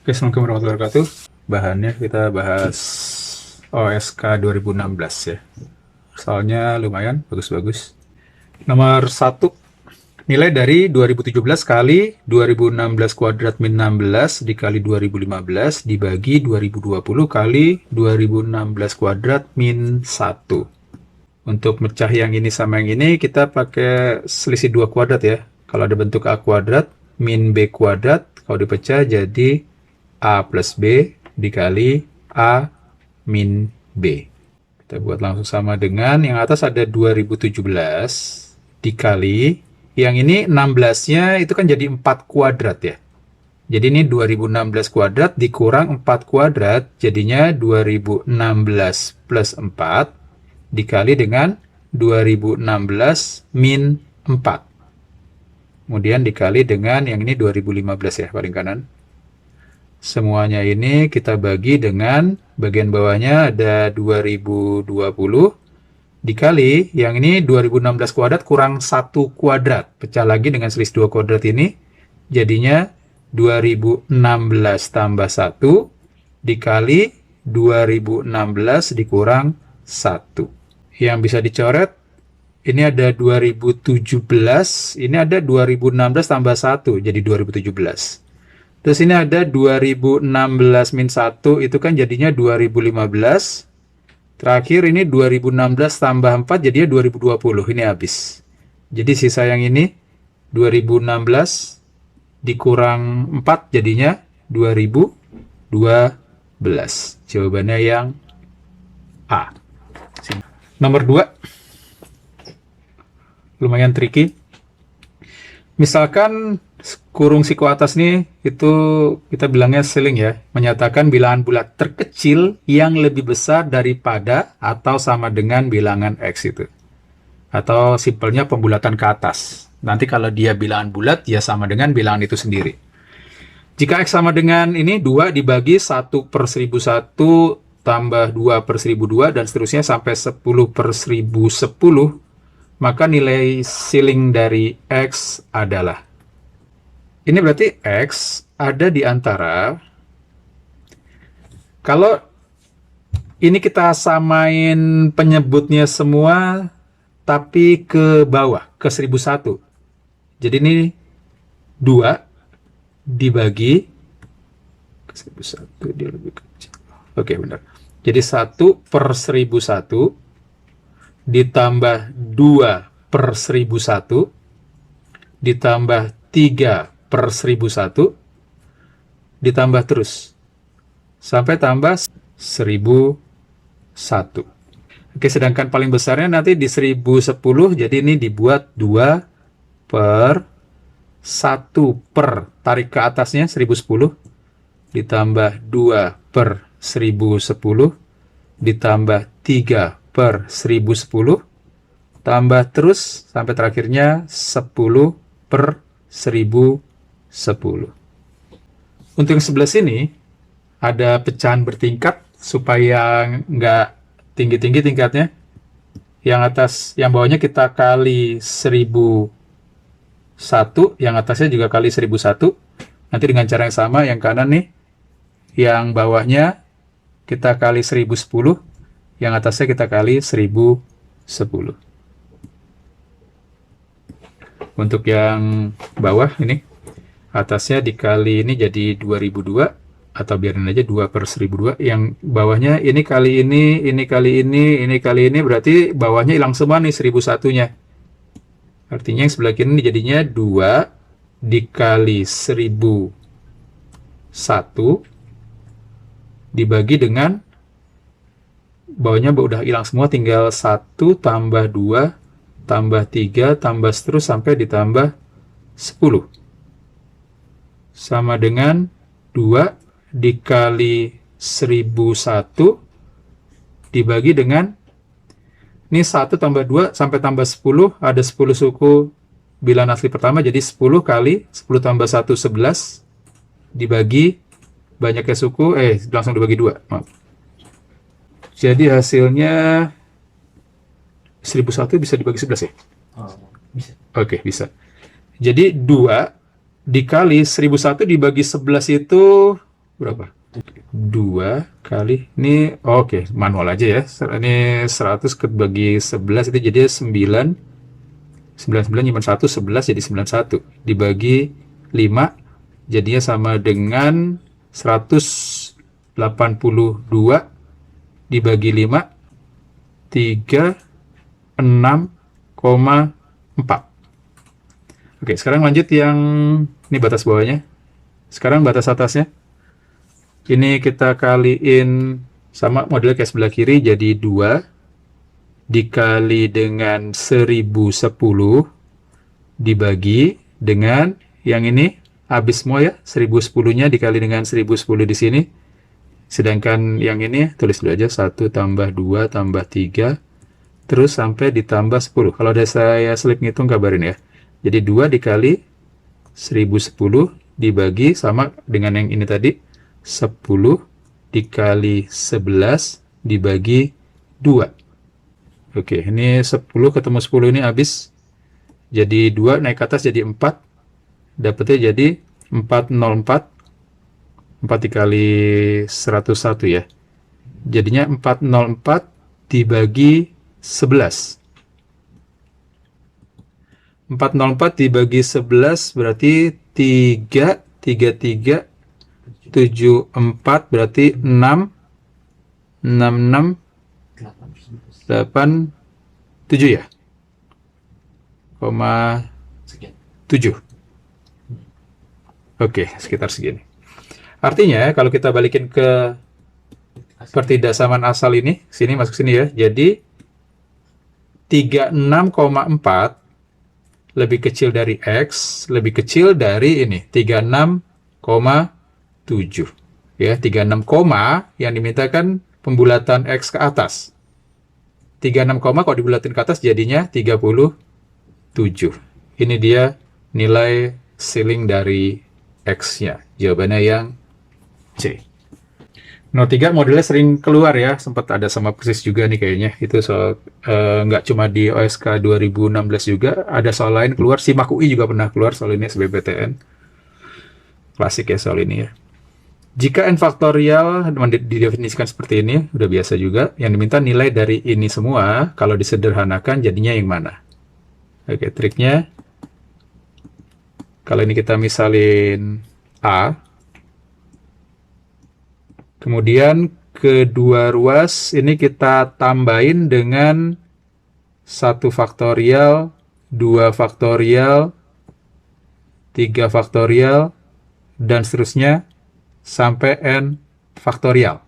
Oke, Assalamualaikum warahmatullahi wabarakatuh. Bahannya kita bahas OSK 2016 ya. Soalnya lumayan, bagus-bagus. Nomor 1, nilai dari 2017 kali 2016 kuadrat min 16 dikali 2015 dibagi 2020 kali 2016 kuadrat min 1. Untuk mecah yang ini sama yang ini, kita pakai selisih 2 kuadrat ya. Kalau ada bentuk A kuadrat, min B kuadrat, kalau dipecah jadi A plus B dikali A min B. Kita buat langsung sama dengan yang atas ada 2017 dikali, yang ini 16-nya itu kan jadi 4 kuadrat ya. Jadi ini 2016 kuadrat dikurang 4 kuadrat, jadinya 2016 plus 4 dikali dengan 2016 min 4. Kemudian dikali dengan yang ini 2015 ya, paling kanan. Semuanya ini kita bagi dengan bagian bawahnya ada 2020 dikali yang ini 2016 kuadrat kurang 1 kuadrat. Pecah lagi dengan selisih 2 kuadrat ini. Jadinya 2016 tambah 1 dikali 2016 dikurang 1. Yang bisa dicoret, ini ada 2017, ini ada 2016 tambah 1, jadi 2017. Terus ini ada 2016 min 1, itu kan jadinya 2015. Terakhir ini 2016 tambah 4, jadinya 2020. Ini habis. Jadi sisa yang ini 2016 dikurang 4, jadinya 2012. Jawabannya yang A. Nomor 2. Lumayan tricky. Misalkan kurung siku atas nih, itu kita bilangnya ceiling ya, menyatakan bilangan bulat terkecil yang lebih besar daripada atau sama dengan bilangan X itu. Atau simpelnya pembulatan ke atas. Nanti kalau dia bilangan bulat, ya sama dengan bilangan itu sendiri. Jika X sama dengan ini, 2 dibagi 1 per 1001 tambah 2 per 1002, dan seterusnya sampai 10 per 1010, maka nilai ceiling dari X adalah, ini berarti X ada di antara, kalau ini kita samain penyebutnya semua, tapi ke bawah, ke 1001. Jadi ini 2 dibagi ke 1001, dia lebih kecil. Oke, benar. Jadi 1 per 1001 ditambah 2 per 1001 ditambah 3 per 1001 ditambah terus sampai tambah 1001. Oke, sedangkan paling besarnya nanti di 1010, jadi ini dibuat 2 per 1 per, tarik ke atasnya 1010 ditambah 2 per 1010 ditambah 3 per 1010 tambah terus sampai terakhirnya 10 per 1010. Untuk yang sebelah sini ada pecahan bertingkat supaya nggak tinggi-tinggi tingkatnya. Yang atas, yang bawahnya kita kali 1001, yang atasnya juga kali 1001. Nanti dengan cara yang sama, yang kanan nih, yang bawahnya kita kali 1010, yang atasnya kita kali 1010. Untuk yang bawah ini, atasnya dikali ini jadi 2002, atau biarin aja 2 per 1002. Yang bawahnya ini kali ini, ini kali ini, ini kali ini, berarti bawahnya hilang semua nih 1001-nya. Artinya yang sebelah kiri ini jadinya 2 dikali 1001 dibagi dengan bawahnya udah hilang semua, tinggal 1 tambah 2 tambah 3 tambah terus sampai ditambah 10 sama dengan 2 dikali 1001 dibagi dengan ini 1 tambah 2 sampai tambah 10, ada 10 suku bilangan asli pertama, jadi 10 kali 10 tambah 1 11 dibagi banyaknya suku, langsung dibagi 2, maaf. Jadi hasilnya 1001 bisa dibagi 11 ya? Oh, bisa. Oke, bisa. Jadi 2 dikali 1001 dibagi 11 itu berapa? 2 kali, ini oke, manual aja ya. Ini 100 bagi 11 itu jadi 9. 99 nyimpen 1, 11 jadi 91. Dibagi 5 jadinya sama dengan 182 dibagi 5, 36,4. Oke, sekarang lanjut yang ini batas bawahnya. Sekarang batas atasnya. Ini kita kaliin sama modelnya kayak sebelah kiri, jadi 2 dikali dengan 1010 dibagi dengan yang ini habis semua ya, 1010-nya dikali dengan 1010 di sini. Sedangkan yang ini tulis dulu aja, 1 tambah 2 tambah 3 terus sampai ditambah 10. Kalau ada saya slip ngitung kabarin ya. Jadi 2 dikali 1010 dibagi sama dengan yang ini tadi, 10 dikali 11 dibagi 2. Oke, ini 10 ketemu 10 ini habis. Jadi 2 naik ke atas jadi 4. Dapatnya jadi 404. 4 dikali 101 ya. Jadinya 404 dibagi 11. 404 dibagi 11 berarti 3, 3, 74 berarti 6, 66, 8, 7 ya? 7. Oke, sekitar segini. Artinya, kalau kita balikin ke pertidasaman asal ini, sini masuk sini ya. Jadi, 36,4 lebih kecil dari X, lebih kecil dari ini, 36,7. Ya, 36, yang dimintakan pembulatan X ke atas. 36, kalau dibulatin ke atas jadinya 37. Ini dia nilai ceiling dari X-nya. Jawabannya yang C. 03 modelnya sering keluar ya, sempat ada sama persis juga nih kayaknya. Itu soal nggak cuma di OSK 2016 juga, ada soal lain keluar. SIMAK UI juga pernah keluar soal ini SBMPTN. Klasik ya soal ini ya. Jika n faktorial didefinisikan seperti ini, udah biasa juga. Yang diminta nilai dari ini semua, kalau disederhanakan jadinya yang mana? Oke, triknya, kalau ini kita misalin A, kemudian kedua ruas ini kita tambahin dengan 1 faktorial, 2 faktorial, 3 faktorial, dan seterusnya sampai n faktorial.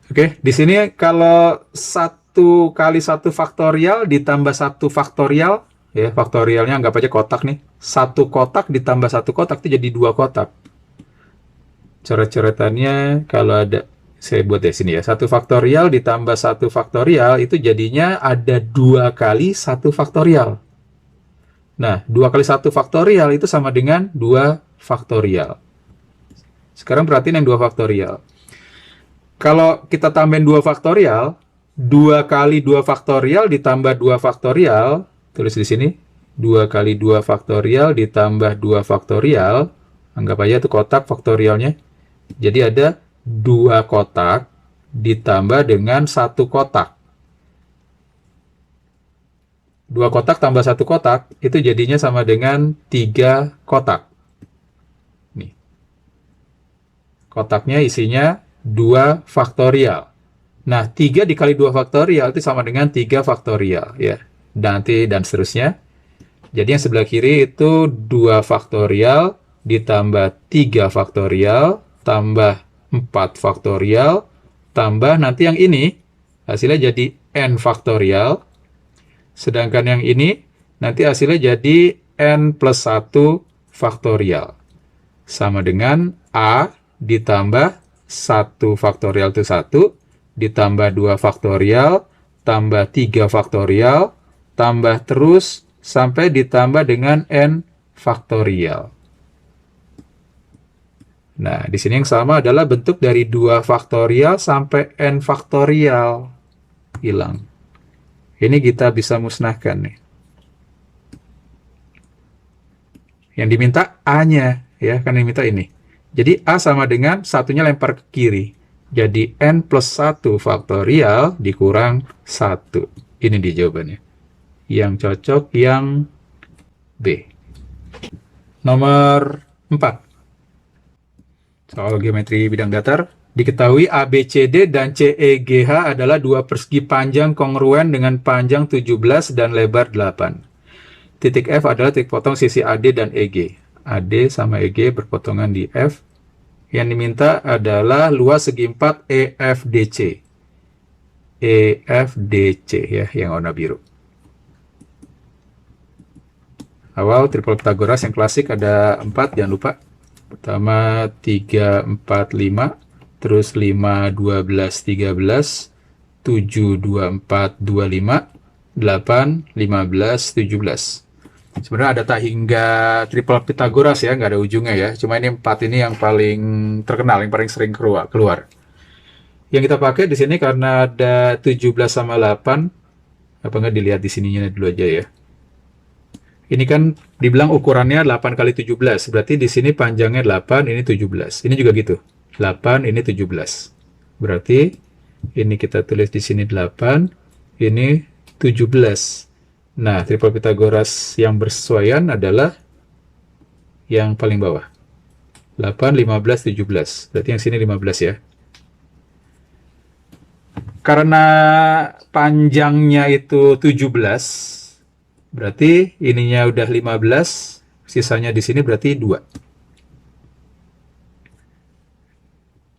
Oke, di sini kalau 1 kali 1 faktorial ditambah 1 faktorial, ya faktorialnya anggap aja kotak nih. 1 kotak ditambah 1 kotak itu jadi 2 kotak. Coret-coretannya kalau ada, saya buat di sini ya. 1 faktorial ditambah 1 faktorial itu jadinya ada 2 kali 1 faktorial. Nah, 2 kali 1 faktorial itu sama dengan 2 faktorial. Sekarang perhatiin yang 2 faktorial. Kalau kita tambahin 2 faktorial, 2 kali 2 faktorial ditambah 2 faktorial, tulis di sini, 2 kali 2 faktorial ditambah 2 faktorial, anggap aja itu kotak faktorialnya. Jadi ada 2 kotak ditambah dengan 1 kotak. 2 kotak tambah 1 kotak, itu jadinya sama dengan 3 kotak. Kotaknya isinya 2 faktorial. Nah, 3 dikali 2 faktorial itu sama dengan 3 faktorial. Ya. Dan seterusnya. Jadi yang sebelah kiri itu 2 faktorial ditambah 3 faktorial, tambah 4 faktorial, tambah nanti yang ini, hasilnya jadi n faktorial. Sedangkan yang ini, nanti hasilnya jadi n plus 1 faktorial. Sama dengan A ditambah 1 faktorial itu 1, ditambah 2 faktorial, tambah 3 faktorial, tambah terus sampai ditambah dengan n faktorial. Nah, di sini yang sama adalah bentuk dari 2 faktorial sampai n faktorial. Hilang. Ini kita bisa musnahkan nih. Yang diminta A-nya, ya, kan yang diminta ini. Jadi A sama dengan satunya lempar ke kiri. Jadi N plus 1 faktorial dikurang 1. Ini dia jawabannya. Yang cocok yang B. Nomor 4. Soal geometri bidang datar. Diketahui ABCD dan CEGH adalah dua persegi panjang kongruen dengan panjang 17 dan lebar 8. Titik F adalah titik potong sisi AD dan EG. AD sama EG berpotongan di F. Yang diminta adalah luas segi 4 EFDC. EFDC ya, yang warna biru. Awal triple Pythagoras yang klasik ada 4, jangan lupa. Pertama 3, 4, 5. Terus 5, 12, 13, 7, 24, 25, 8, 15, 17. Sebenarnya ada tak hingga triple Pythagoras ya, nggak ada ujungnya ya. Cuma ini 4 ini yang paling terkenal, yang paling sering keluar. Yang kita pakai di sini karena ada 17 sama 8, apa nggak dilihat di sininya dulu aja ya. Ini kan dibilang ukurannya 8 kali 17, berarti di sini panjangnya 8, ini 17. Ini juga gitu. 8, ini 17. Berarti ini kita tulis di sini 8, ini 17. Nah, triple Pythagoras yang bersesuaian adalah yang paling bawah. 8, 15, 17. Berarti yang sini 15 ya. Karena panjangnya itu 17, berarti ininya udah 15, sisanya di sini berarti 2.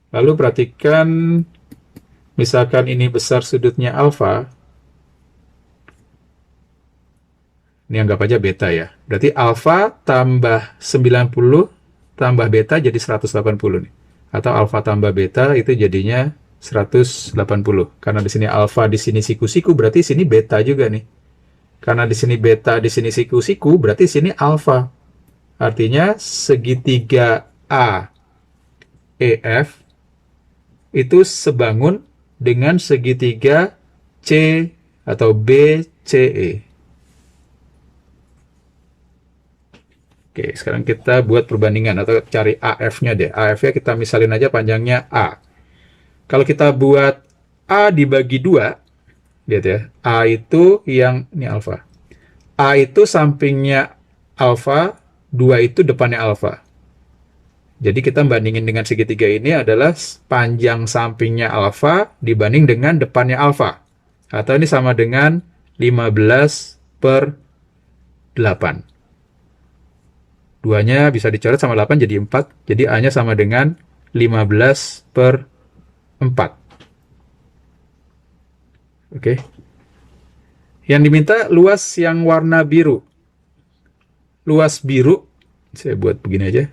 Lalu perhatikan, misalkan ini besar sudutnya alfa, ini anggap aja beta ya. Berarti alfa tambah 90 tambah beta jadi 180 nih. Atau alfa tambah beta itu jadinya 180. Karena di sini alfa, di sini siku-siku, berarti sini beta juga nih. Karena di sini beta, di sini siku-siku, berarti sini alfa. Artinya segitiga AEF itu sebangun dengan segitiga C atau BCE. Oke, sekarang kita buat perbandingan atau cari AF-nya deh. AF-nya kita misalin aja panjangnya A. Kalau kita buat A dibagi 2, lihat ya, A itu yang, ini alfa. A itu sampingnya alfa, 2 itu depannya alfa. Jadi kita bandingin dengan segitiga ini adalah panjang sampingnya alfa dibanding dengan depannya alfa. Atau ini sama dengan 15/8. Duanya bisa dicoret sama 8 jadi 4. Jadi A-nya sama dengan 15/4. Oke. Yang diminta luas yang warna biru. Luas biru, saya buat begini aja.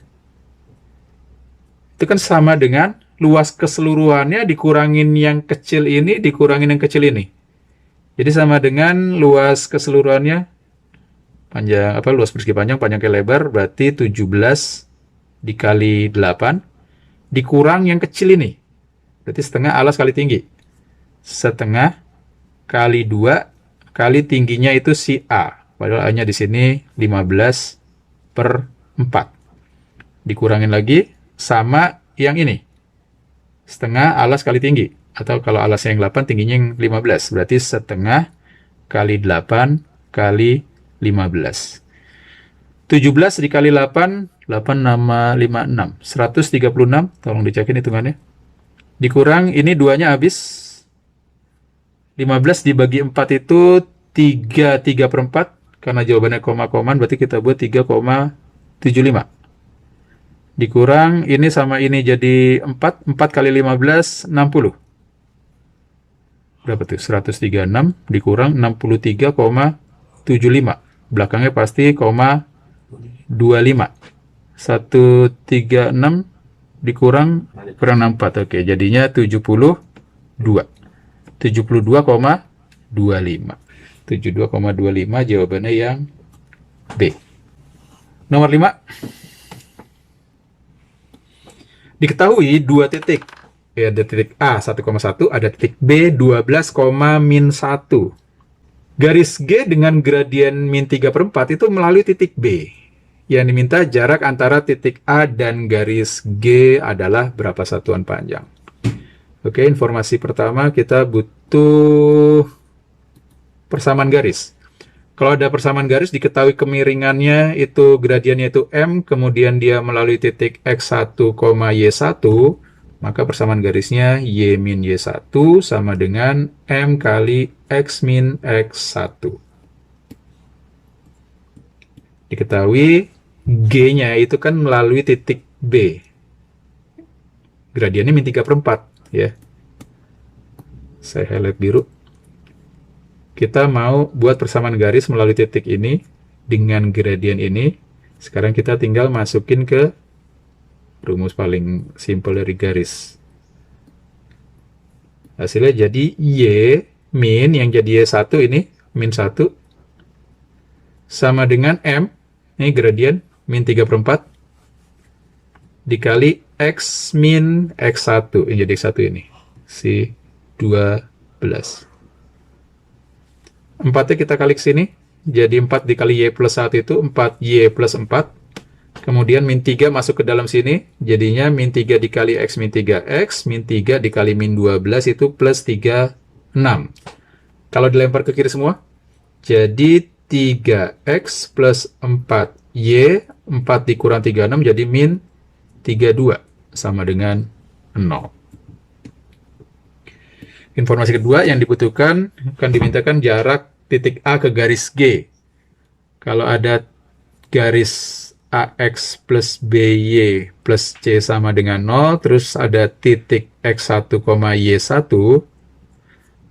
Itu kan sama dengan luas keseluruhannya dikurangin yang kecil ini, dikurangin yang kecil ini. Jadi sama dengan luas keseluruhannya, panjang apa, luas persegi panjang, panjang ke lebar, berarti 17 dikali 8, dikurang yang kecil ini. Berarti setengah alas kali tinggi. Setengah kali 2 kali tingginya itu si A. Padahal A-nya di sini 15/4. Dikurangin lagi sama yang ini. Setengah alas kali tinggi. Atau kalau alasnya yang 8, tingginya yang 15. Berarti setengah kali 8 kali 15. 17 dikali 8, 8 nama 56. 136, tolong dicekin hitungannya. Dikurang, ini 2-nya habis. 15 dibagi 4 itu 3/4. Karena jawabannya koma-koman, berarti kita buat 3,75. Dikurang, ini sama ini jadi 4. 4 kali 15, 60. Berapa tuh? 136 dikurang 63,75. Belakangnya pasti koma 25. 136 dikurang kurang 64. Oke, jadinya 72. 72,25. 72,25 jawabannya yang B. Nomor 5. Diketahui dua titik. Ya, ada titik A 1,1, ada titik B 12,-1. Garis G dengan gradien min 3/4 itu melalui titik B. Yang diminta jarak antara titik A dan garis G adalah berapa satuan panjang. Oke, informasi pertama kita butuh persamaan garis. Kalau ada persamaan garis, diketahui kemiringannya itu gradiennya itu M, kemudian dia melalui titik X1, Y1, maka persamaan garisnya Y min Y1 sama dengan M kali X min X1. Diketahui G-nya itu kan melalui titik B. Gradiennya min 3/4 ya. Saya highlight biru. Kita mau buat persamaan garis melalui titik ini dengan gradien ini. Sekarang kita tinggal masukin ke rumus paling simpel dari garis. Hasilnya jadi Y min yang jadi Y1 ini, min 1, sama dengan M, ini gradien, min 3/4, dikali X min X1, yang jadi X1 ini, si 12. 4-nya kita kali ke sini, jadi 4 dikali Y plus 1 itu 4Y plus 4. Kemudian min 3 masuk ke dalam sini, jadinya min 3 dikali X min 3X, min 3 dikali min 12 itu plus 36. Kalau dilempar ke kiri semua, jadi 3X plus 4Y, 4 dikurang 36, jadi min 32, sama dengan 0. Informasi kedua yang dibutuhkan, akan dimintakan jarak titik A ke garis G. Kalau ada garis AX plus BY plus C sama dengan 0, terus ada titik X1, Y1,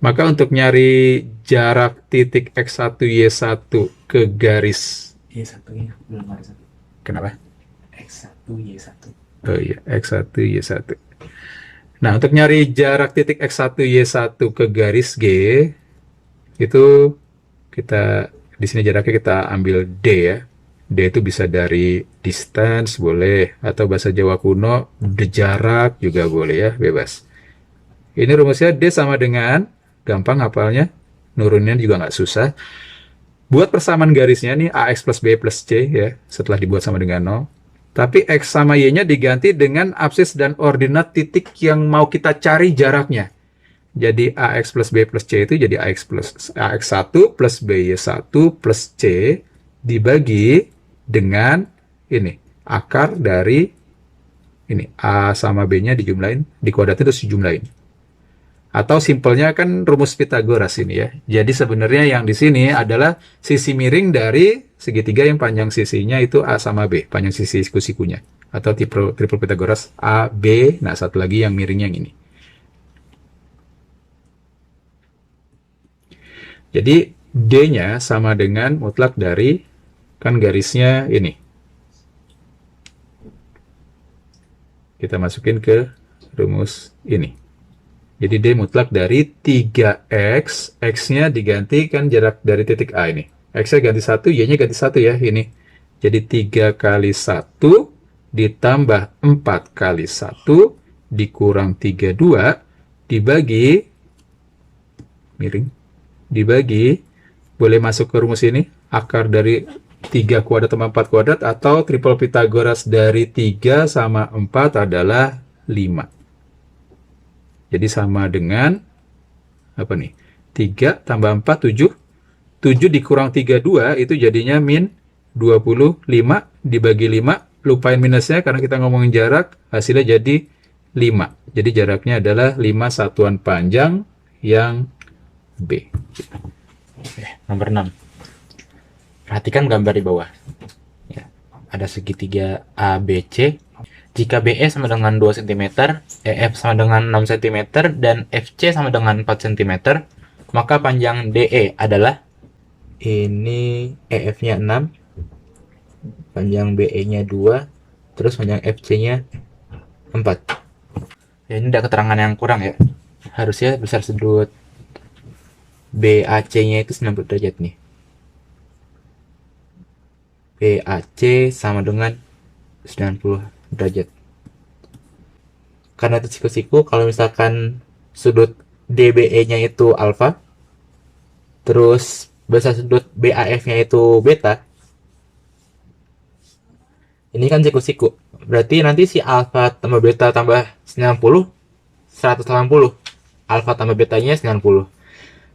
maka untuk nyari jarak titik X1, Y1 ke garis Y1-nya belum ada satu. Kenapa? X1, Y1. Oh iya, X1, Y1. Nah, untuk nyari jarak titik X1, Y1 ke garis G, itu kita, di sini jaraknya kita ambil D ya. D itu bisa dari distance, boleh. Atau bahasa Jawa kuno, jarak juga boleh ya, bebas. Ini rumusnya D sama dengan, gampang hafalnya, nurunnya juga nggak susah. Buat persamaan garisnya nih, AX plus B plus C ya, setelah dibuat sama dengan 0. Tapi X sama Y-nya diganti dengan absis dan ordinat titik yang mau kita cari jaraknya. Jadi AX plus B plus C itu jadi AX1 plus BY1 plus C dibagi dengan ini, akar dari ini, A sama B-nya dijumlahin, dikuadratin terus dijumlahin. Atau simpelnya kan rumus Pythagoras ini ya. Jadi sebenarnya yang di sini adalah sisi miring dari segitiga yang panjang sisinya itu A sama B, panjang sisi siku-sikunya. Atau triple Pythagoras A, B, nah satu lagi yang miringnya yang ini. Jadi D-nya sama dengan mutlak dari, kan garisnya ini. Kita masukin ke rumus ini. Jadi D mutlak dari 3X, X-nya diganti kan jarak dari titik A ini. X-nya ganti 1, Y-nya ganti 1 ya, ini. Jadi 3 kali 1 ditambah 4 kali 1 dikurang 32 dibagi, miring, dibagi, boleh masuk ke rumus ini, akar dari 3 kuadrat tambah 4 kuadrat, atau triple Pythagoras dari 3 sama 4 adalah 5. Jadi sama dengan, apa nih, 3 tambah 4, 7. 7 dikurang 32, itu jadinya min 25 dibagi 5. Lupain minusnya karena kita ngomongin jarak, hasilnya jadi 5. Jadi jaraknya adalah 5 satuan panjang yang B. Oke, nomor 6. Perhatikan gambar di bawah. Ya, ada segitiga ABC. Jika BE sama dengan 2 cm, EF sama dengan 6 cm, dan FC sama dengan 4 cm, maka panjang DE adalah, ini EF-nya 6, panjang BE-nya 2, terus panjang FC-nya 4. Ya, ini ada keterangan yang kurang ya. Harusnya besar sudut BAC-nya itu 90 derajat nih. BAC sama dengan 90 derajat. Karena itu siku-siku, kalau misalkan sudut DBE-nya itu alfa, terus besar sudut BAF-nya itu beta, Ini kan siku-siku. Berarti nanti si alfa tambah beta tambah 90, 180. Alfa tambah betanya 90.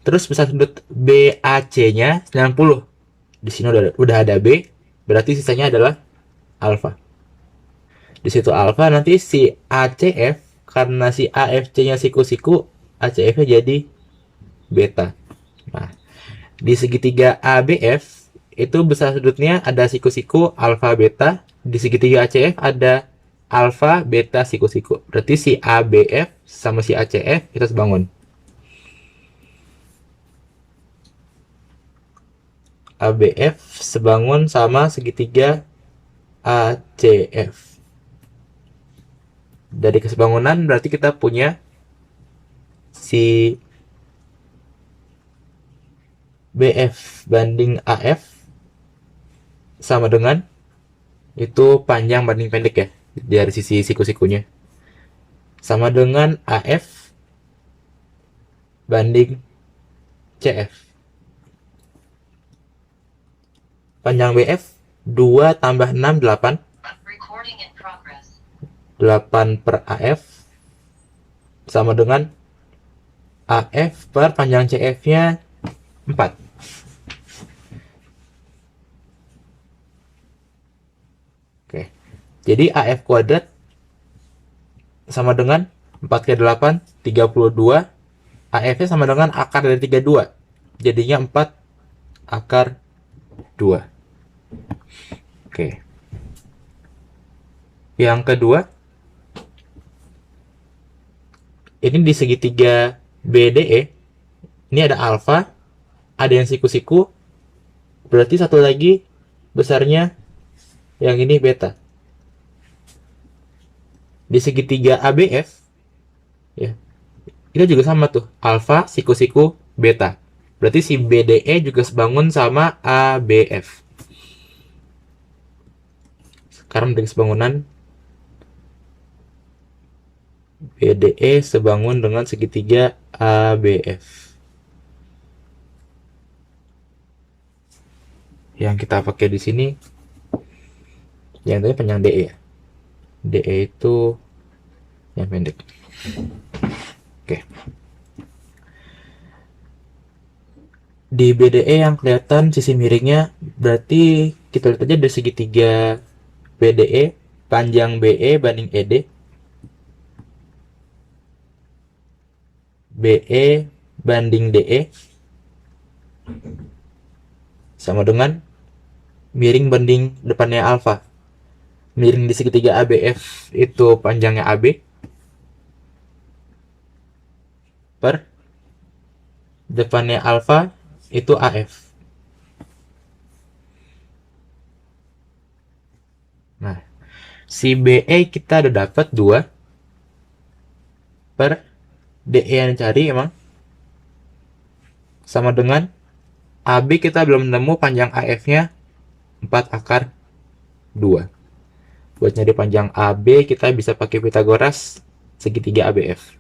Terus besar sudut BAC-nya 90. Di sini udah ada B, berarti sisanya adalah alfa. Di situ alfa, nanti si ACF, karena si AFC-nya siku-siku, ACF-nya jadi beta. Nah, di segitiga ABF itu besar sudutnya ada siku-siku alfa beta, di segitiga ACF ada alfa beta siku-siku. Berarti si ABF sama si ACF itu sebangun. ABF sebangun sama segitiga ACF. Dari kesebangunan berarti kita punya si BF banding AF sama dengan itu panjang banding pendek ya dari sisi siku-sikunya, sama dengan AF banding CF. Panjang BF 2 tambah 6 8, 8 per AF sama dengan AF per panjang CF-nya 4. Oke. Jadi AF kuadrat sama dengan 4 kali 8, 32. AF-nya sama dengan akar dari 32. Jadinya 4 akar 2. Oke. Yang kedua, ini di segitiga BDE, ini ada alfa, ada yang siku-siku, berarti satu lagi besarnya yang ini beta. Di segitiga ABF, ya, kita juga sama tuh, alfa, siku-siku, beta. Berarti si BDE juga sebangun sama ABF. Sekarang dari sebangunan, BDE sebangun dengan segitiga ABF. Yang kita pakai di sini, yang tadi panjang DE ya. DE itu yang pendek. Oke. Di BDE yang kelihatan sisi miringnya, berarti kita lihat aja dari segitiga BDE, panjang BE banding ED. BE banding DE sama dengan miring banding depannya alfa. Miring di segitiga ABF itu panjangnya AB per depannya alfa itu AF. Nah, si BE kita udah dapat 2 per DE yang dicari emang sama dengan AB kita belum nemu panjang AF-nya 4 akar 2. Buat nyari panjang AB kita bisa pakai Pitagoras segitiga ABF.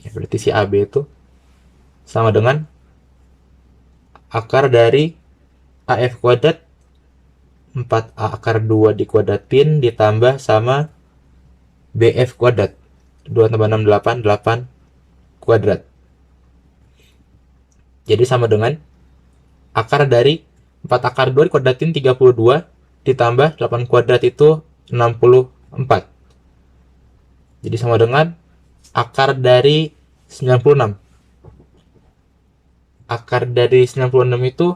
Ya, berarti si AB itu sama dengan akar dari AF kuadrat 4 akar 2 dikuadratin ditambah sama BF kuadrat. 2 tambah 6, 8, 8 kuadrat. Jadi sama dengan akar dari 4 akar 2 dikuadratin 32 ditambah 8 kuadrat itu 64. Jadi sama dengan akar dari 96. Akar dari 96 itu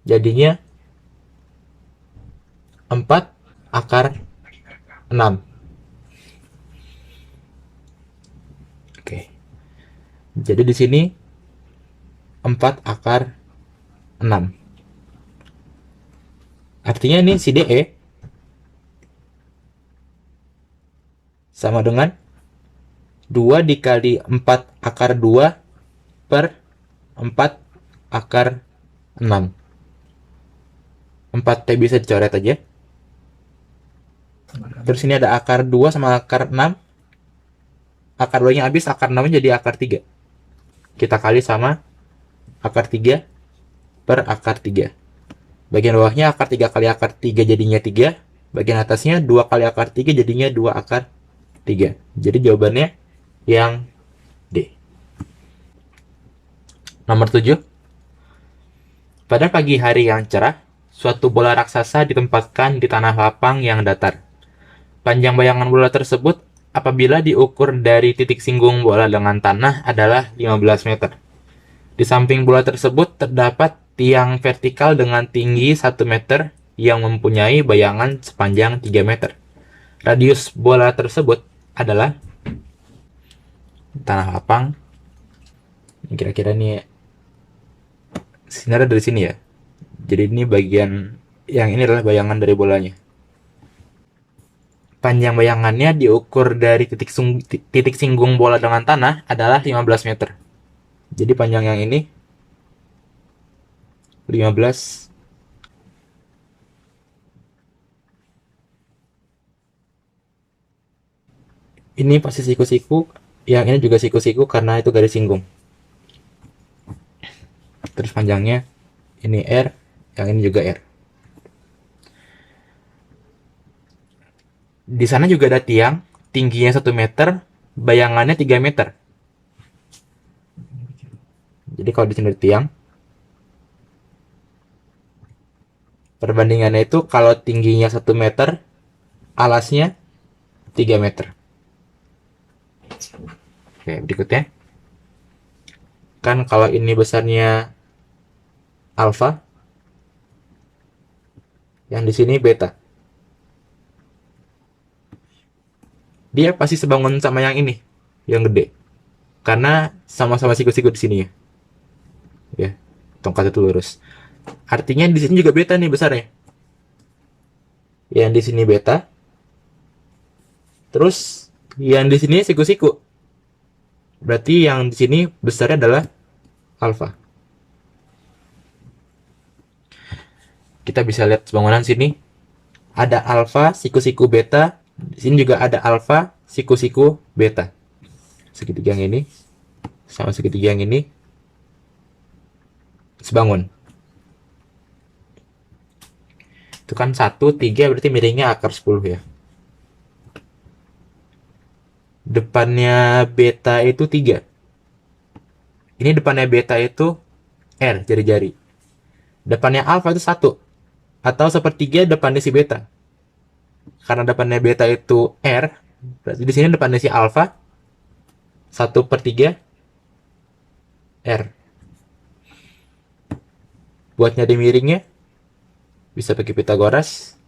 jadinya 4 akar 6. Oke. Jadi di sini 4 akar 6. Artinya ini si DE sama dengan 2 dikali 4 akar 2 per 4 akar 6. 4T bisa dicoret aja. Terus ini ada akar 2 sama akar 6. Akar 2 nya habis, akar 6 nya jadi akar 3. Kita kali sama akar 3 per akar 3. Bagian bawahnya akar 3 kali akar 3 jadinya 3. Bagian atasnya 2 kali akar 3 jadinya 2 akar 3. Jadi jawabannya yang D. Nomor 7. Pada pagi hari yang cerah, suatu bola raksasa ditempatkan di tanah lapang yang datar. Panjang bayangan bola tersebut apabila diukur dari titik singgung bola dengan tanah adalah 15 meter. Di samping bola tersebut terdapat tiang vertikal dengan tinggi 1 meter yang mempunyai bayangan sepanjang 3 meter. Radius bola tersebut adalah tanah lapang. Kira-kira nih sinar dari sini ya. Jadi ini bagian yang ini adalah bayangan dari bolanya. Panjang bayangannya diukur dari titik singgung bola dengan tanah adalah 15 meter. Jadi panjang yang ini 15. Ini pasti siku-siku, yang ini juga siku-siku karena itu garis singgung. Terus panjangnya ini R, yang ini juga R. Di sana juga ada tiang, tingginya 1 meter, bayangannya 3 meter. Jadi kalau di sini ada tiang, perbandingannya itu kalau tingginya 1 meter, alasnya 3 meter. Oke, berikutnya. Kan kalau ini besarnya alfa, yang di sini beta. Dia pasti sebangun sama yang ini, yang gede. Karena sama-sama siku-siku di sini ya. Ya, tongkat itu lurus. Artinya di sini juga beta nih besarnya. Yang di sini beta. Terus yang di sini siku-siku. Berarti yang di sini besarnya adalah alfa. Kita bisa lihat bangunan sini. Ada alfa, siku-siku beta. Di sini juga ada alfa, siku-siku beta. Segitiga yang ini sama segitiga yang ini sebangun. Itu kan 1, 3 berarti miringnya akar 10 ya. Depannya beta itu 3. Ini depannya beta itu R, jari-jari. Depannya alfa itu 1. Atau sepertiga depannya si beta. Karena depannya beta itu R, berarti di sini depannya si alfa 1/3 R. Buat nyari miringnya bisa pakai Pitagoras,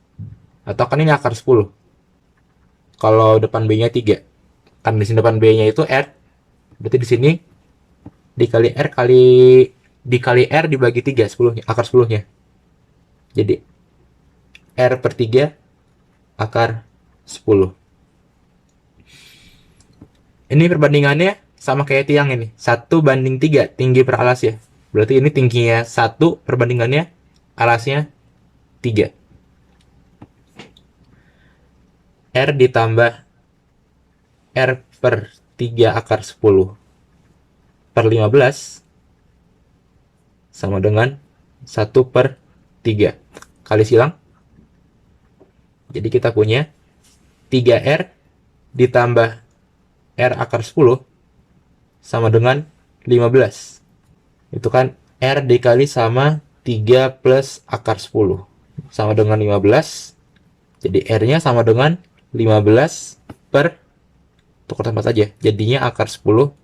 atau kan ini akar 10. Kalau depan B-nya 3. Kan di sini depan B-nya itu R, berarti di sini dikali R dikali R dibagi 3, 10, akar 10-nya. Jadi R/3 akar 10. Ini perbandingannya sama kayak tiang ini, 1/3 tinggi per alas ya. Berarti ini tingginya 1, perbandingannya alasnya 3. R ditambah R/3 akar 10 per 15 sama dengan 1/3. Kali silang. Jadi kita punya 3R ditambah R akar 10 sama dengan 15. Itu kan R dikali sama 3 plus akar 10 sama dengan 15. Jadi R-nya sama dengan 15 per, tukar tempat saja, jadinya akar 10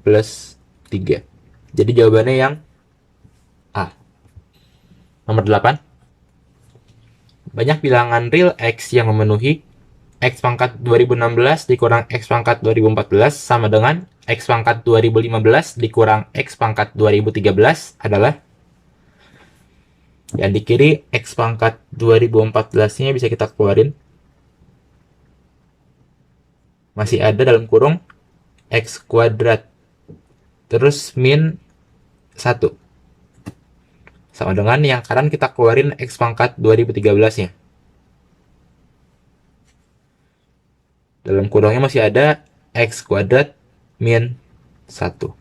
plus 3. Jadi jawabannya yang A. Nomor 8. Banyak bilangan real X yang memenuhi X pangkat 2016 dikurang X pangkat 2014 sama dengan X pangkat 2015 dikurang X pangkat 2013 adalah, yang di kiri X pangkat 2014-nya bisa kita keluarin. Masih ada dalam kurung X kuadrat terus min 1 sama dengan yang kanan kita keluarin X pangkat 2013-nya. Dalam kurungnya masih ada X kuadrat min 1.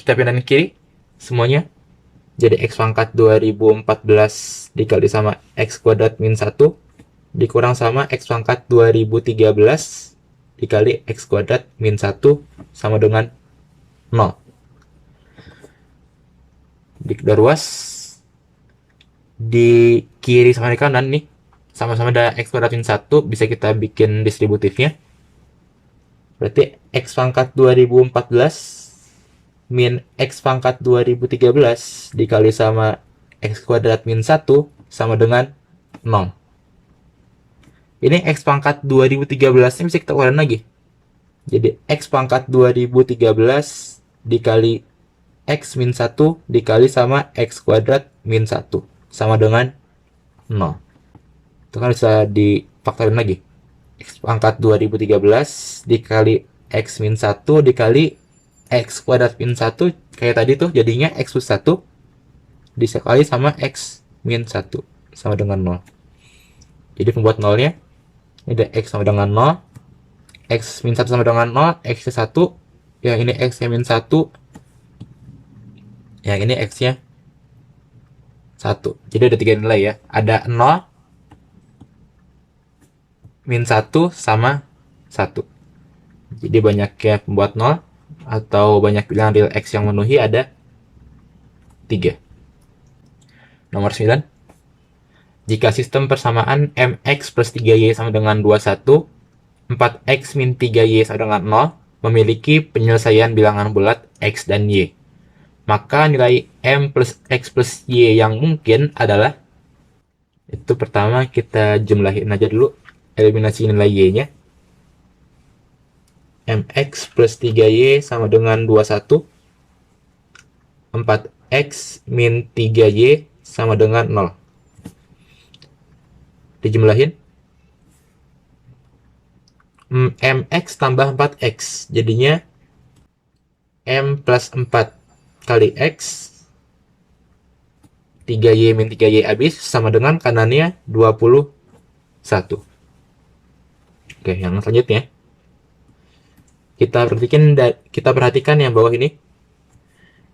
kita pindahin ke kiri semuanya. Jadi X pangkat 2014 dikali sama X kuadrat min 1 dikurang sama X pangkat 2013 dikali X kuadrat min 1 sama dengan 0. Diperluas di kiri sama di kanan nih sama-sama ada X kuadrat min 1, bisa kita bikin distributifnya. Berarti X pangkat 2014 min X pangkat 2013 dikali sama X kuadrat min 1 sama dengan 0. Ini X pangkat 2013 nya bisa kita keluarin lagi. Jadi X pangkat 2013 dikali X min 1 dikali sama X kuadrat min 1 sama dengan 0. Itu kan bisa difaktorin lagi. X pangkat 2013 dikali X min 1 dikali X kuadrat min 1 kayak tadi tuh, jadinya X plus 1 dikali sama X min 1 sama dengan 0. Jadi pembuat nolnya ini ada X sama dengan 0, X min 1 sama dengan 0, X nya 1, yang ini X nya min 1, yang ini X nya 1. Jadi ada 3 nilai ya, ada 0, min 1 sama 1. Jadi banyaknya pembuat 0 atau banyak bilangan real X yang memenuhi ada 3. Nomor 9. Jika sistem persamaan MX plus 3Y sama dengan 21, 4X min 3Y sama dengan 0 memiliki penyelesaian bilangan bulat X dan Y, maka nilai M plus X plus Y yang mungkin adalah, itu pertama kita jumlahin aja dulu, eliminasi nilai Y-nya. MX plus 3Y sama dengan 21, 4X min 3Y sama dengan 0. Dijumlahin. MX tambah 4X, jadinya M plus 4 kali X, 3Y min 3Y habis, sama dengan kanannya 21. Oke, yang selanjutnya kita perhatikan yang bawah ini.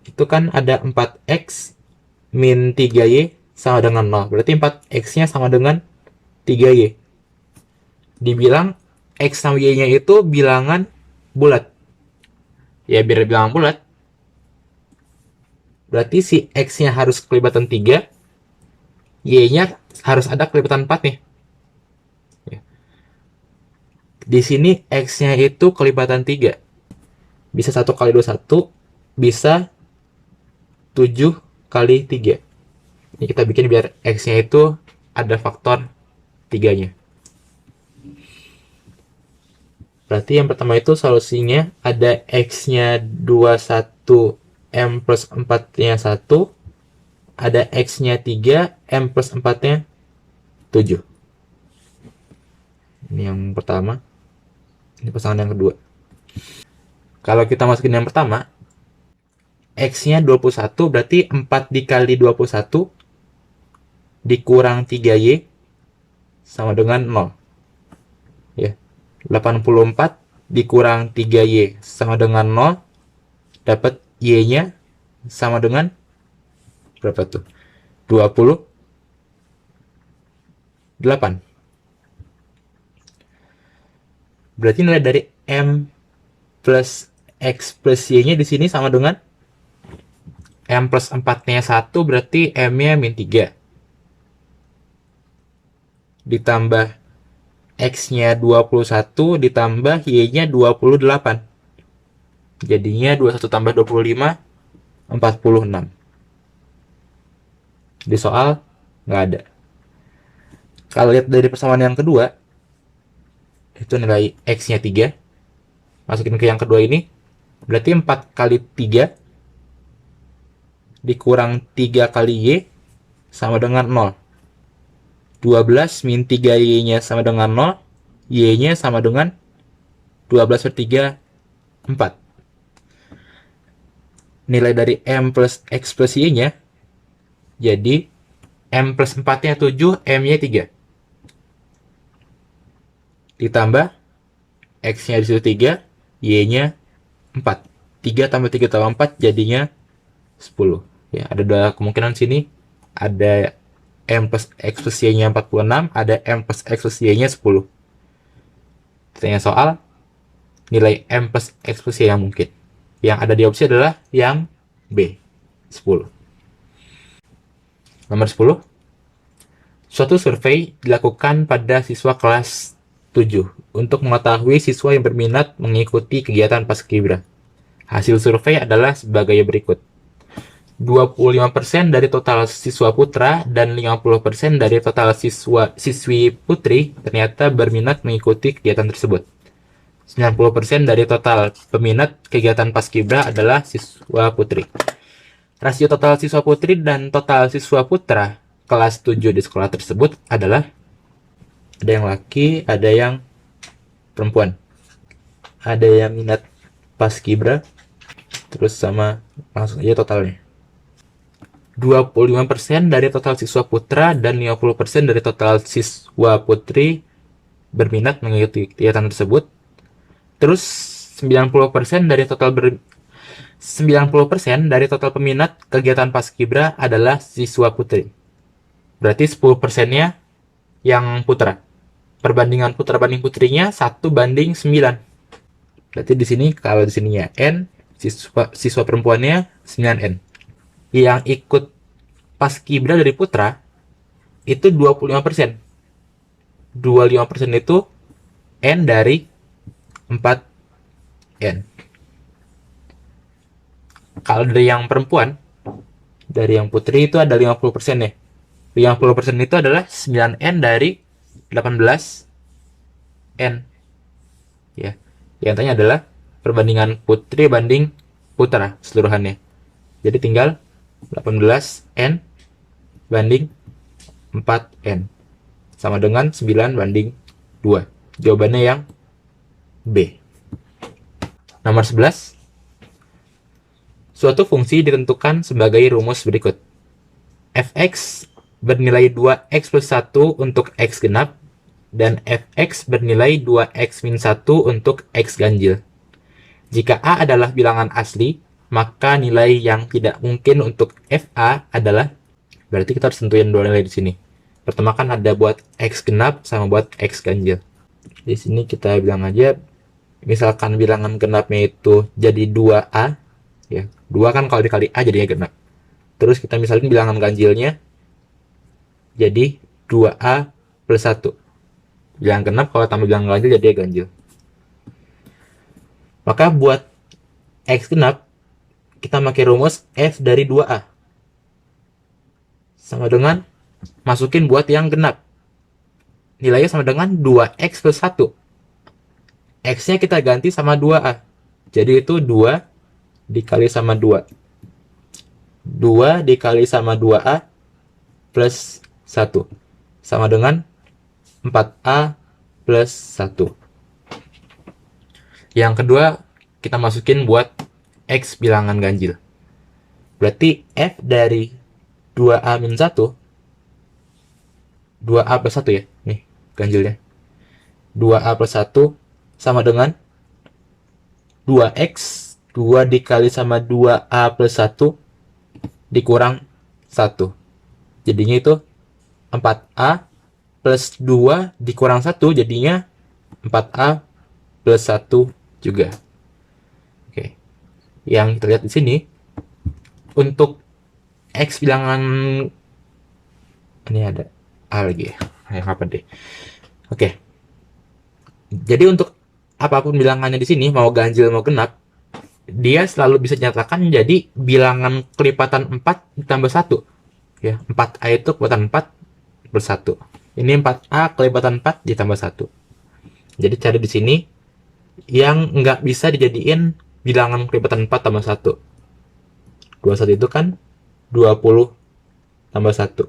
Itu kan ada 4X min 3Y sama dengan 0. Berarti 4X-nya sama dengan 3Y. Dibilang X sama Y-nya itu bilangan bulat. Ya, biar bilangan bulat, berarti si X-nya harus kelibatan 3, Y-nya harus ada kelibatan 4 nih. Ya. Di sini X-nya itu kelibatan 3. Bisa 1 kali 21, bisa 7 kali 3. Ini kita bikin biar X-nya itu ada faktor 3-nya. Berarti yang pertama itu solusinya ada X-nya 21, M plus 4-nya 1, ada X-nya 3, M plus 4-nya 7. Ini yang pertama. Ini pasangan yang kedua. Kalau kita masukin yang pertama, X-nya 21, berarti 4 dikali 21 dikurang 3Y sama dengan 0. Ya. 84 dikurang 3Y sama dengan 0, dapat Y-nya sama dengan berapa tuh? 28. Berarti nilai dari M plus X plus Y-nya di sini sama dengan M plus 4-nya 1, berarti M-nya min 3. Ditambah X-nya 21 ditambah Y-nya 28. Jadinya 21 tambah 25, 46. Di soal nggak ada. Kalau lihat dari persamaan yang kedua, itu nilai X-nya 3. Masukin ke yang kedua ini, berarti 4 kali 3 dikurang 3 kali Y sama dengan 0. 12 min 3Y-nya sama dengan 0, Y-nya sama dengan 12 per 3, 4. Nilai dari M plus X plus Y-nya, jadi M plus 4-nya 7, M-nya 3. Ditambah X-nya disitu 3, Y-nya 4. 3 tambah 3 tambah 4 jadinya 10. Ya, ada dua kemungkinan sini. Ada M plus X plus Y-nya 46, ada M plus X plus Y-nya 10. Ditanya soal nilai M plus X plus Y yang mungkin. Yang ada di opsi adalah yang B, 10. Nomor 10. Suatu survei dilakukan pada siswa kelas 7 untuk mengetahui siswa yang berminat mengikuti kegiatan Paskibra. Hasil survei adalah sebagai berikut. 25% dari total siswa putra dan 50% dari total siswi putri ternyata berminat mengikuti kegiatan tersebut. 90% dari total peminat kegiatan Paskibra adalah siswa putri. Rasio total siswa putri dan total siswa putra kelas 7 di sekolah tersebut adalah ada yang laki, ada yang perempuan. Ada yang minat Paskibra, terus sama langsung aja totalnya. 25% dari total siswa putra dan 50% dari total siswa putri berminat mengikuti kegiatan tersebut. Terus 90% dari total 90% dari total peminat kegiatan Paskibra adalah siswa putri. Berarti 10%-nya yang putra. Perbandingan putra banding putrinya 1 banding 9. Berarti di sini kalau di sininya N, siswa perempuannya 9N. Yang ikut Paskibra dari putra itu 25%. 25% itu N dari 4N. Kalau dari yang perempuan, dari yang putri itu ada 50% ya. 50% itu adalah 9N dari 18N. Ya. Yang tanya adalah perbandingan putri banding putra seluruhannya. Jadi tinggal 18N banding 4N. Sama dengan 9 banding 2. Jawabannya yang B. Nomor 11. Suatu fungsi ditentukan sebagai rumus berikut. Fx bernilai 2x plus 1 untuk x genap, dan fx bernilai 2x min 1 untuk x ganjil. Jika A adalah bilangan asli, maka nilai yang tidak mungkin untuk FA adalah, berarti kita harus tentuin dua nilai di sini. Pertama kan ada buat x genap sama buat x ganjil. Di sini kita bilang aja, misalkan bilangan genapnya itu jadi 2A, ya. 2 kan kalau dikali A jadinya genap. Terus kita misalkan bilangan ganjilnya jadi 2A plus 1. Bilangan genap kalau tambah bilangan ganjil jadi ganjil. Maka buat x genap, kita pakai rumus F dari 2A. Sama dengan masukin buat yang genap. Nilainya sama dengan 2x plus 1. X-nya kita ganti sama 2A. Jadi itu 2 dikali sama 2. 2 dikali sama 2A plus 1. Sama dengan 4A plus 1. Yang kedua, kita masukin buat X bilangan ganjil. Berarti F dari 2A min 1, 2A plus 1 ya, nih ganjilnya. 2A plus 1 sama dengan 2X, 2 dikali sama 2A plus 1 dikurang 1. Jadinya itu 4A plus 2 dikurang 1 jadinya 4A plus 1 juga. Oke. Yang kita lihat di sini, untuk X bilangan, ini ada A lagi ya. Yang apa deh? Oke. Jadi untuk apapun bilangannya di sini, mau ganjil mau genap, dia selalu bisa dinyatakan jadi bilangan kelipatan 4 ditambah 1. Ya, 4A itu kelipatan 4 plus 1. Ini 4A kelipatan 4 ditambah 1. Jadi cari di sini yang nggak bisa dijadiin bilangan kelipatan 4 tambah 1. 21 itu kan 20 tambah 1.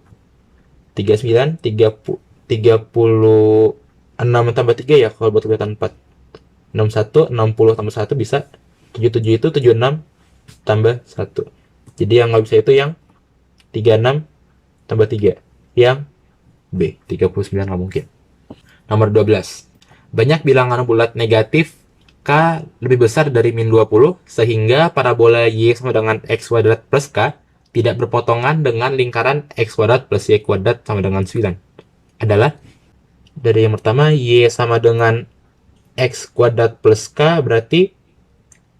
39, 36 tambah 3 ya kalau buat kelipatan 4. 61, 60 tambah 1 bisa. 77 itu 76 tambah 1. Jadi yang nggak bisa itu yang 36 tambah 3. Yang B, 39 nggak mungkin. Nomor 12. Banyak bilangan bulat negatif K lebih besar dari min 20, sehingga parabola Y sama dengan X kuadrat plus K tidak berpotongan dengan lingkaran X kuadrat plus Y kuadrat sama dengan 9. Adalah, dari yang pertama, Y sama dengan X kuadrat plus K, berarti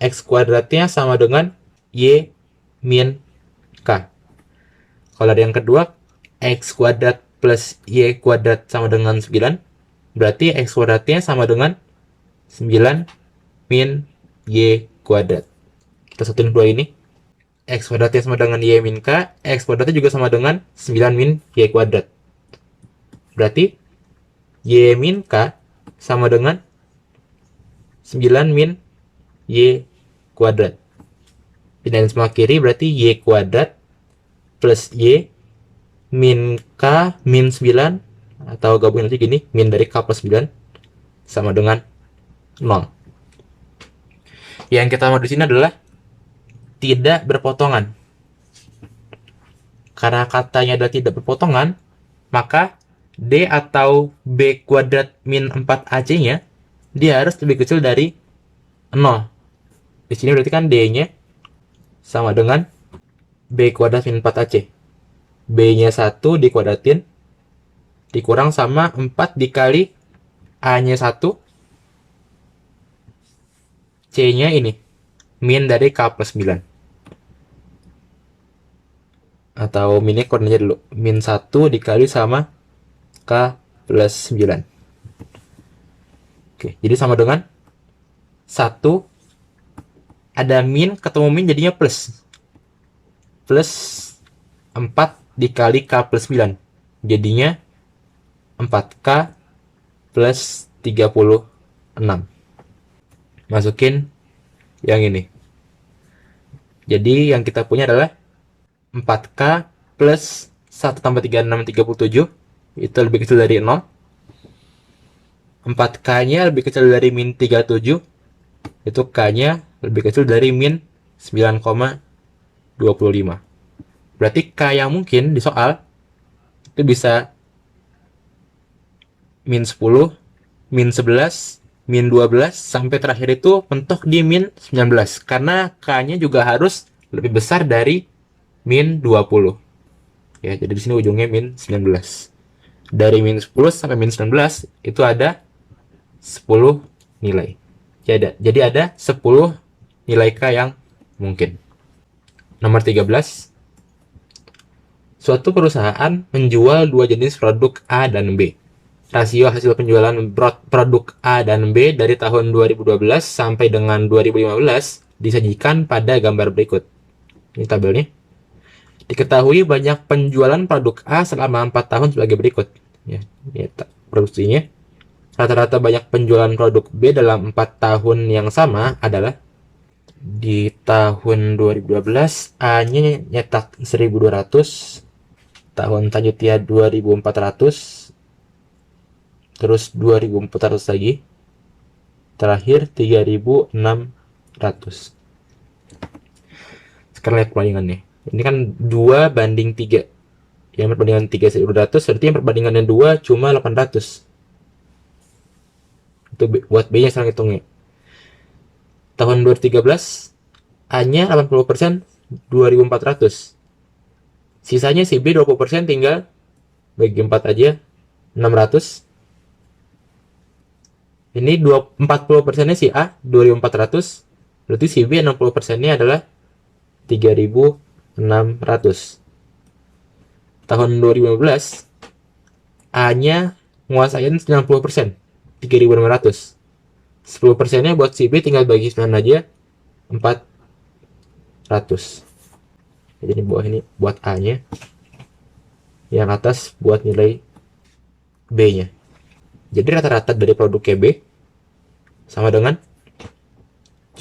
X kuadratnya sama dengan Y min K. Kalau dari yang kedua, X kuadrat plus Y kuadrat sama dengan 9, berarti X kuadratnya sama dengan 9 min Y kuadrat. Kita satuin dua ini. X kuadratnya sama dengan Y min K, X kuadratnya juga sama dengan 9 min Y kuadrat. Berarti Y min K sama dengan 9 min Y kuadrat. Pindahin semua kiri, berarti Y kuadrat plus Y min K min 9, atau gabungin aja gini, min dari K plus 9 sama dengan 0. Yang kita mau di sini adalah tidak berpotongan. Karena katanya adalah tidak berpotongan, maka D atau B kuadrat min 4AC-nya dia harus lebih kecil dari 0. Di sini berarti kan D-nya sama dengan B kuadrat min 4AC. B-nya 1 dikuadratin dikurang sama 4 dikali A-nya 1, C-nya ini min dari K plus 9. Atau minnya koordinatnya dulu, min 1 dikali sama K plus 9. Oke, jadi sama dengan 1, ada min, ketemu min jadinya plus. Plus 4 dikali K plus 9. Jadinya 4K plus 36. Masukin yang ini. Jadi yang kita punya adalah 4K plus 1 tambah 36, 37. Itu lebih kecil dari 0. 4K-nya lebih kecil dari min 37. Itu K-nya lebih kecil dari min 9,25. Berarti K yang mungkin di soal itu bisa min 10, min 11, min 12, sampai terakhir itu mentok di min 19. Karena K-nya juga harus lebih besar dari min 20. Ya, jadi di sini ujungnya min 19. Dari min 10 sampai min 19 itu ada 10 nilai. Jadi ada 10 nilai K yang mungkin. Nomor 13. Suatu perusahaan menjual dua jenis produk A dan B. Rasio hasil penjualan produk A dan B dari tahun 2012 sampai dengan 2015 disajikan pada gambar berikut. Ini tabelnya. Diketahui banyak penjualan produk A selama 4 tahun sebagai berikut. Ya, produksinya. Rata-rata banyak penjualan produk B dalam 4 tahun yang sama adalah di tahun 2012 A-nya nyetak 1.200, tahun selanjutnya 2.400, terus 2.400 lagi, terakhir 3.600. Sekarang lihat perbandingannya. Ini kan 2 banding 3. Yang perbandingan 3 1.200, berarti yang perbandingannya 2 cuma 800. Itu buat B-nya sekarang hitungnya. Tahun 2013 A-nya 80%, 2.400. Sisanya si B 20%, tinggal bagi 4 aja, 600. Ini 40%-nya si A, 2.400. Berarti si B 60%-nya adalah 3.600. Tahun 2015 A-nya nguasain 90%, 3.600. 10%-nya buat si B, tinggal bagi 9 aja, 400. Jadi ini bawah ini buat A-nya, yang atas buat nilai B-nya. Jadi rata-rata dari produk B sama dengan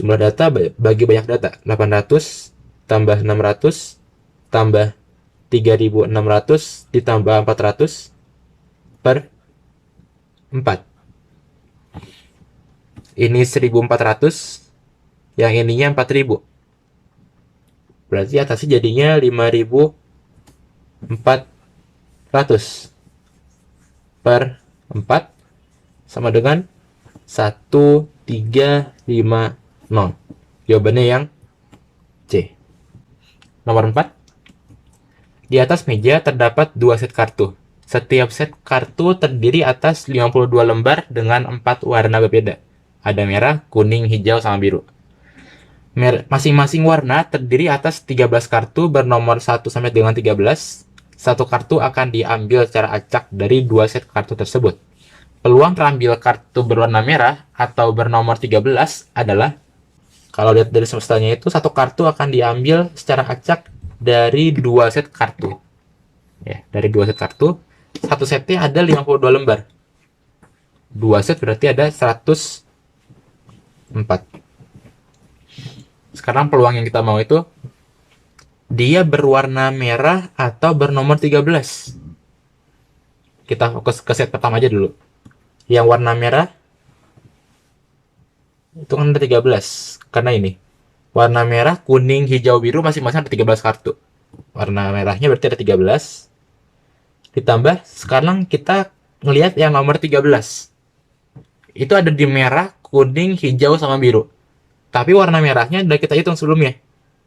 jumlah data bagi banyak data, 800 tambah 600 tambah 3.600 ditambah 400 per 4. Ini 1.400, yang ininya 4.000. Berarti atasnya jadinya 5.400 per 4 sama dengan 1 350. Jawabannya yang C. Nomor 4. Di atas meja terdapat 2 set kartu. Setiap set kartu terdiri atas 52 lembar dengan 4 warna berbeda. Ada merah, kuning, hijau, sama biru. Masing-masing warna terdiri atas 13 kartu bernomor 1 sampai dengan 13. Satu kartu akan diambil secara acak dari 2 set kartu tersebut. Peluang terambil kartu berwarna merah atau bernomor 13 adalah, kalau lihat dari semestanya itu, satu kartu akan diambil secara acak dari 2 set kartu. Ya, dari 2 set kartu, satu setnya ada 52 lembar. 2 set berarti ada 104. Sekarang peluang yang kita mau itu, dia berwarna merah atau bernomor 13. Kita fokus ke set pertama aja dulu. Yang warna merah itu kan ada 13. Karena ini, warna merah, kuning, hijau, biru masing-masing ada 13 kartu. Warna merahnya berarti ada 13. Ditambah, sekarang kita ngelihat yang nomor 13. Itu ada di merah, kuning, hijau, sama biru. Tapi warna merahnya udah kita hitung sebelumnya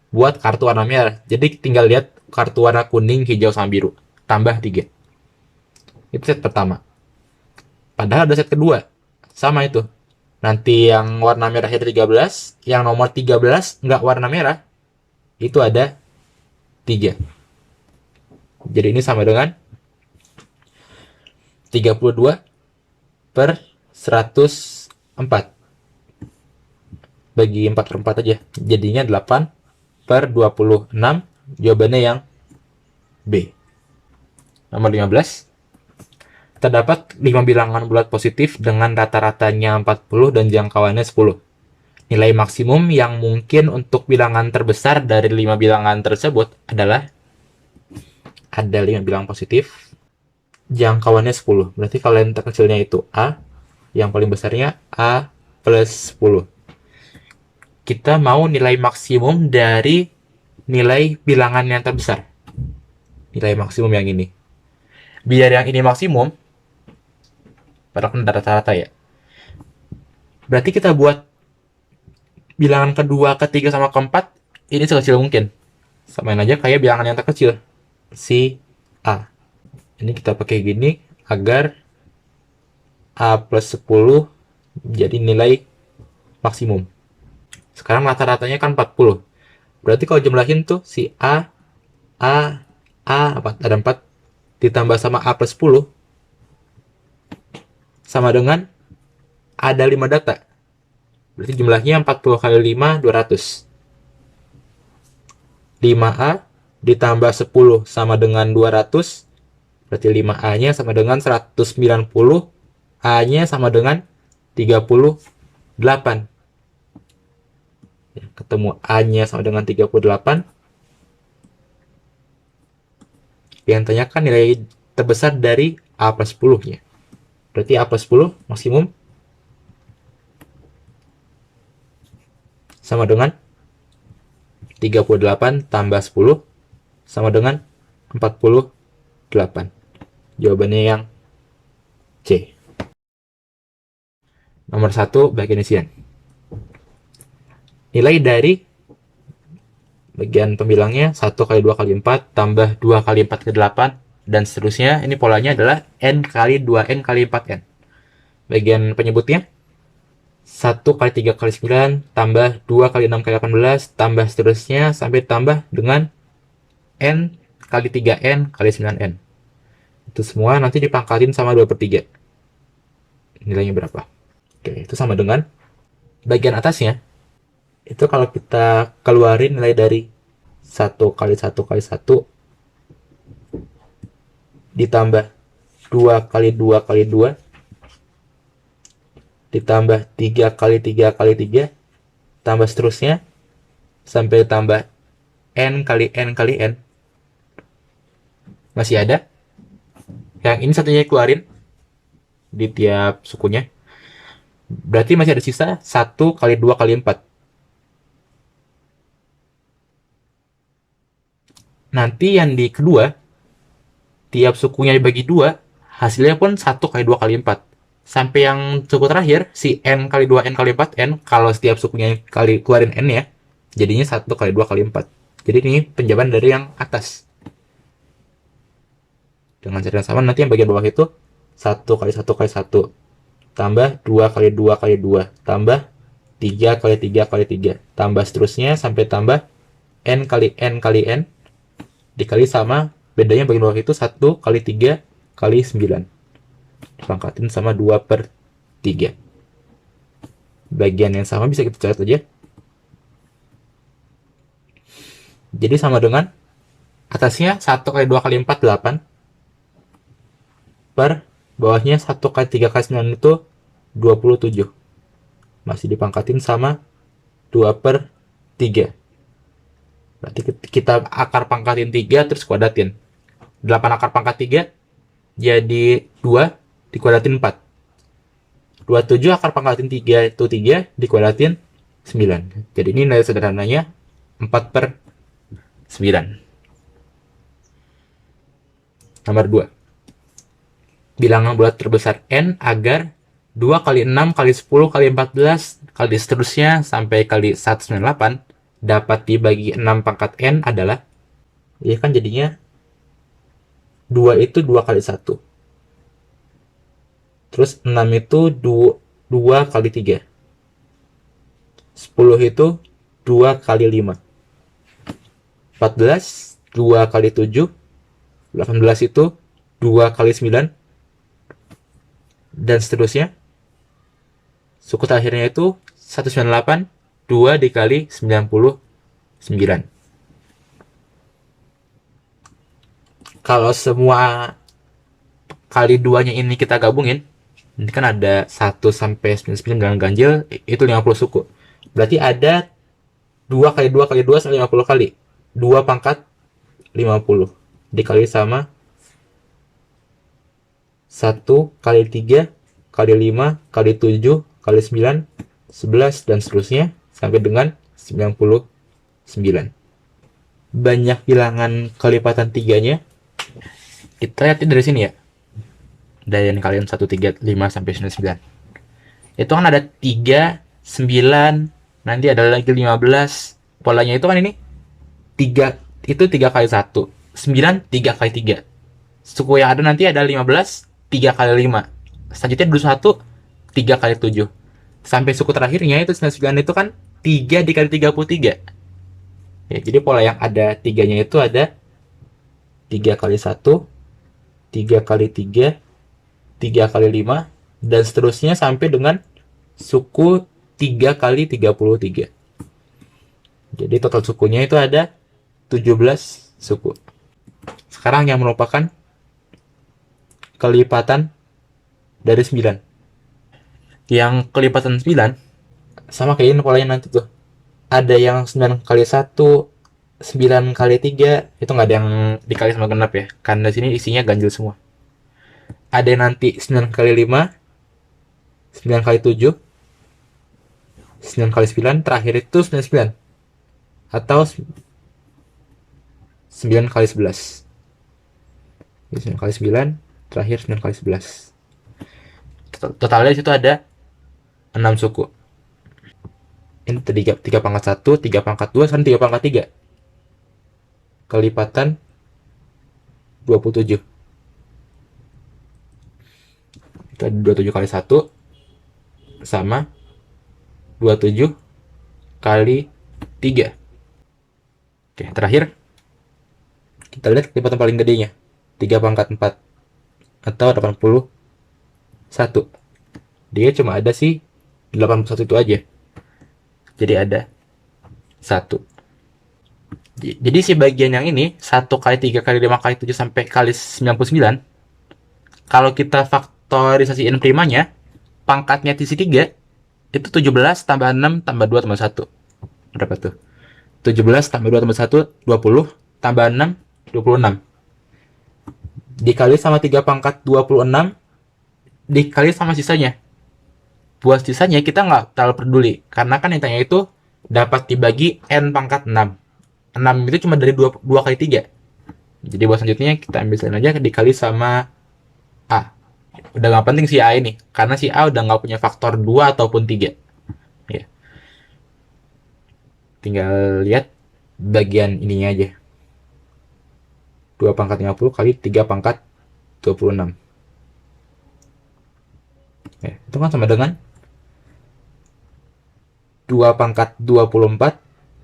buat kartu warna merah. Jadi tinggal lihat kartu warna kuning, hijau, sama biru. Tambah 3. Itu set pertama. Padahal ada set kedua. Sama itu. Nanti yang warna merah ada 13. Yang nomor 13 nggak warna merah. Itu ada 3. Jadi ini sama dengan 32 per 104. Bagi 4 per 4 aja. Jadinya 8 per 26. Jawabannya yang B. Nomor 15. Terdapat 5 bilangan bulat positif dengan rata-ratanya 40 dan jangkauannya 10. Nilai maksimum yang mungkin untuk bilangan terbesar dari 5 bilangan tersebut adalah, ada 5 bilangan positif, jangkauannya 10. Berarti kalau yang terkecilnya itu A, yang paling besarnya A plus 10. Kita mau nilai maksimum dari nilai bilangan yang terbesar. Nilai maksimum yang ini. Biar yang ini maksimum, padahal kan rata-rata ya. Berarti kita buat bilangan kedua, ketiga, sama keempat ini sekecil mungkin. Samain aja kayak bilangan yang terkecil, si A. Ini kita pakai gini agar A plus 10 jadi nilai maksimum. Sekarang rata-ratanya kan 40. Berarti kalau jumlahin tuh si A, ada 4, ditambah sama A plus 10, sama dengan ada 5 data. Berarti jumlahnya 40 kali 5, 200. 5A ditambah 10 sama dengan 200. Berarti 5A-nya sama dengan 190. A-nya sama dengan 38. Ketemu A-nya sama dengan 38. Yang tanyakan nilai terbesar dari A plus 10-nya. Berarti A plus 10 maksimum sama dengan 38 tambah 10 sama dengan 48. Jawabannya yang C. Nomor 1, bagian isian. Nilai dari bagian pembilangnya 1 kali 2 kali 4 tambah 2 kali 4 kali 8 dan seterusnya. Ini polanya adalah N kali 2N kali 4N. Bagian penyebutnya 1 kali 3 kali 9 tambah 2 kali 6 kali 18 tambah seterusnya sampai tambah dengan N kali 3N kali 9N. Itu semua nanti dipangkatin sama 2 per 3. Nilainya berapa? Oke, itu sama dengan bagian atasnya. Itu kalau kita keluarin nilai dari 1 kali 1 kali 1 ditambah 2 kali 2 kali 2 ditambah 3 kali 3 kali 3 tambah seterusnya sampai tambah N kali N kali N. Masih ada. Yang ini satunya keluarin di tiap sukunya. Berarti masih ada sisa 1 kali 2 kali 4. Nanti yang di kedua, tiap sukunya dibagi 2, hasilnya pun 1 kali 2 kali 4. sampai yang suku terakhir, si N kali 2 N kali 4 N, kalau setiap sukunya kali keluarin N ya, jadinya 1 kali 2 kali 4. Jadi ini penjabaran dari yang atas. Dengan cara yang sama, nanti yang bagian bawah itu 1 kali 1 kali 1, tambah 2 kali 2 kali 2, tambah 3 kali 3 kali 3, tambah seterusnya sampai tambah N kali N kali N, dikali sama, bedanya bagian bawah itu 1 kali 3 kali 9. Dipangkatin sama 2 per 3. Bagian yang sama bisa kita catat aja. Jadi sama dengan atasnya 1 kali 2 kali 4, 8. Per bawahnya 1 kali 3 kali 9 itu 27. Masih dipangkatin sama 2 per 3. Berarti kita akar pangkatin 3 terus kuadratin. 8 akar pangkat 3 jadi 2 dikuadratin 4. 27 akar pangkatin 3 itu 3 dikuadratin 9. Jadi ini nilai sederhananya 4 per 9. Nomor 2. Bilangan bulat terbesar N agar 2 kali 6 kali 10 kali 14 kali seterusnya sampai kali 198 dapat dibagi 6 pangkat N adalah, ya kan jadinya 2 itu 2 kali 1. Terus 6 itu 2 kali 3. 10 itu 2 kali 5. 14, 2 kali 7. 18 itu 2 kali 9. Dan seterusnya. Suku terakhirnya itu 198, 2 dikali 99. Kalau semua kali 2-nya ini kita gabungin, ini kan ada 1 sampai 99 dengan ganjil, itu 50 suku. Berarti ada 2 kali 2 kali 2 sampai 50 kali. 2 pangkat 50 dikali sama 1 kali 3 kali 5 kali 7 kali 9, 11 dan seterusnya sampai dengan 99. Banyak bilangan kelipatan 3-nya. Kita lihat dari sini ya. Dari yang kalian 1, 3, 5 sampai 99. Itu kan ada 3, 9, nanti ada lagi 15. Polanya itu kan ini 3 itu 3 kali 1, 9 3 kali 3. Suku yang ada nanti ada 15 3 kali 5. Selanjutnya 21 3 kali 7. Sampai suku terakhirnya itu 99 itu kan 3 dikali 33. Ya, jadi pola yang ada 3-nya itu ada 3 kali 1, 3 kali 3, 3 kali 5, dan seterusnya sampai dengan suku 3 kali 33. Jadi total sukunya itu ada 17 suku. Sekarang yang merupakan kelipatan dari 9. Yang kelipatan 9 sama kayak ini polanya nanti tuh. Ada yang 9 kali 1, 9 kali 3, itu nggak ada yang dikali sama genap ya, karena di sini isinya ganjil semua. Ada yang nanti 9 kali 5, 9 kali 7, 9 kali 9, terakhir itu 99. Atau 9 kali 11. 9 kali 9, terakhir 9 kali 11. Totalnya di situ ada 6 suku. Ini 3 pangkat 1, 3 pangkat 2, sekarang 3 pangkat 3. Kelipatan 27. Itu ada 27 kali 1 sama 27 kali 3. Oke, terakhir kita lihat kelipatan paling gedenya. 3 pangkat 4 atau 81. Dia cuma ada sih 81 itu aja. Jadi ada 1. Jadi si bagian yang ini 1 kali 3 kali 5 kali 7 sampai kali 99, kalau kita faktorisasi n primanya, pangkatnya di sisi 3 itu 17 tambah 6 tambah 2 tambah 1. Berapa tuh? 17 tambah 2 tambah 1 20 tambah 6 26. Dikali sama 3 pangkat 26 dikali sama sisanya. Buat sisanya kita nggak terlalu peduli, karena kan yang itu dapat dibagi n pangkat 6. 6 itu cuma dari 2 kali 3. Jadi buat selanjutnya kita ambil selain aja dikali sama A. Udah nggak penting si A ini, karena si A udah nggak punya faktor 2 ataupun 3. Ya, tinggal lihat bagian ininya aja. 2 pangkat 50 kali 3 pangkat 26. Ya, itu kan sama dengan 2 pangkat 24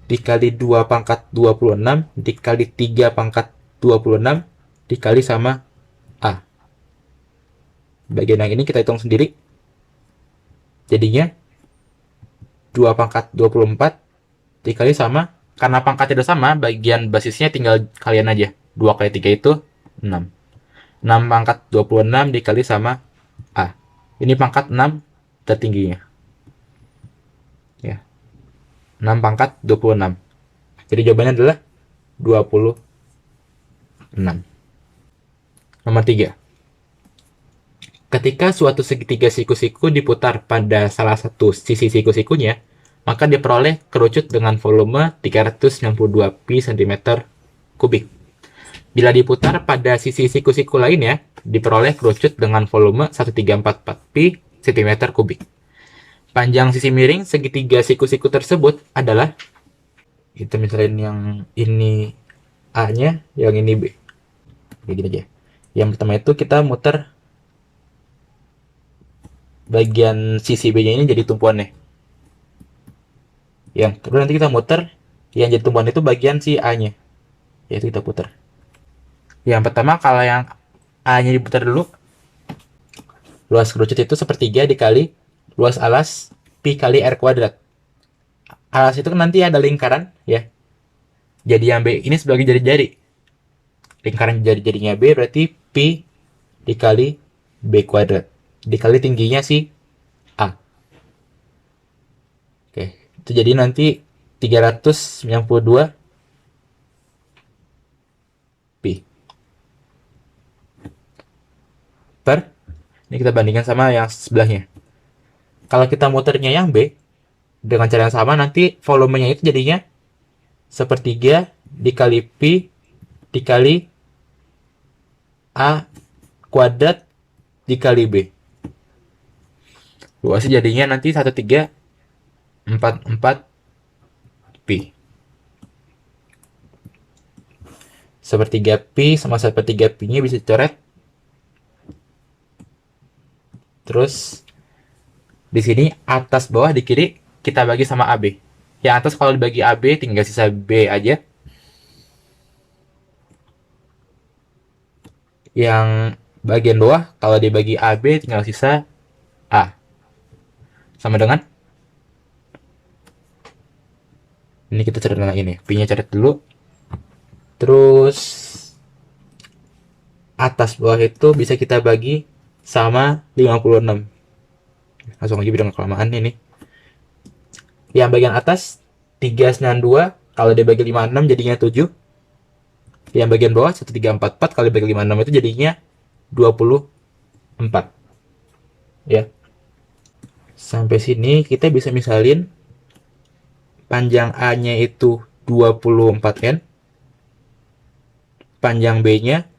dikali 2 pangkat 26 dikali 3 pangkat 26 dikali sama A. Bagian yang ini kita hitung sendiri. Jadinya 2 pangkat 24 dikali sama, karena pangkat tidak sama, bagian basisnya tinggal kalian aja. 2 kali 3 itu 6. 6 pangkat 26 dikali sama A. Ini pangkat 6 tertingginya. Ya. 6 pangkat 26. Jadi jawabannya adalah 26. Nomor 3. Ketika suatu segitiga siku-siku diputar pada salah satu sisi siku-sikunya, maka diperoleh kerucut dengan volume 392 pi cm kubik. Bila diputar pada sisi siku-siku lainnya, diperoleh kerucut dengan volume 1344 pi cm kubik. Panjang sisi miring segitiga siku-siku tersebut adalah, kita misalin yang ini A-nya, yang ini B. Kayak gini aja. Yang pertama itu kita muter bagian sisi B-nya ini jadi tumpuannya. Yang kedua nanti kita muter yang jadi tumpuan itu bagian si A-nya. Yaitu kita putar. Yang pertama, kalau yang A-nya diputar dulu, luas kerucut itu sepertiga dikali luas alas pi kali R kuadrat. Alas itu kan nanti ada lingkaran ya. Jadi yang B ini sebagai jari-jari. Lingkaran jari-jarinya B berarti pi dikali B kuadrat. Dikali tingginya si A. Oke, itu jadi nanti 392 pi. Ini kita bandingkan sama yang sebelahnya. Kalau kita muternya yang B, dengan cara yang sama nanti volumenya itu jadinya sepertiga dikali pi dikali A kuadrat dikali B. Luasnya jadinya nanti 1344 pi. Sepertiga pi sama sepertiga pi-nya bisa dicoret. Terus di sini atas bawah di kiri kita bagi sama AB. Yang atas kalau dibagi AB tinggal sisa B aja. Yang bagian bawah kalau dibagi AB tinggal sisa A. Sama dengan ini kita coret dengan ini. Pi-nya coret dulu. Terus atas bawah itu bisa kita bagi sama 56. Langsung aja bilang kelamaan ini. Yang bagian atas 392 kalau dibagi 56 jadinya 7. Yang bagian bawah 1344 kalau dibagi 56 itu jadinya 24. Ya. Sampai sini kita bisa misalin panjang A-nya itu 24N. Panjang B-nya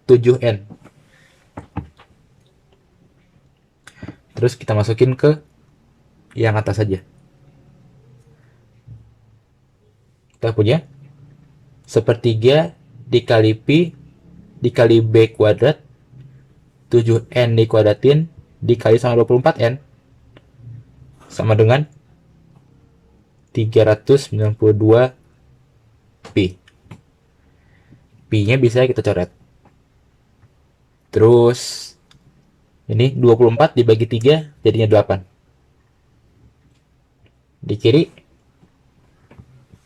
7N. Terus kita masukin ke yang atas saja. Kita punya sepertiga dikali pi dikali B kuadrat 7N dikuadratin dikali sama 24N sama dengan 392 pi. Pi-nya bisa kita coret. Terus ini 24 dibagi 3 jadinya 8. Di kiri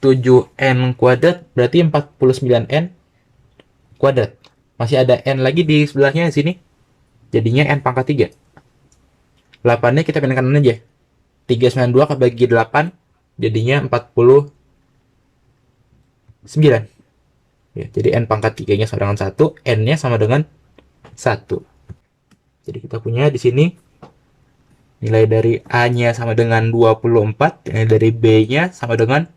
7N kuadrat berarti 49N kuadrat. Masih ada N lagi di sebelahnya di sini. Jadinya N pangkat 3. 8-nya kita pindah kanan aja. 392 kebagi 8 jadinya 49. Ya, jadi N pangkat 3-nya sama dengan 1, N-nya sama dengan 1. Jadi kita punya di sini nilai dari A-nya sama dengan 24, nilai dari B-nya sama dengan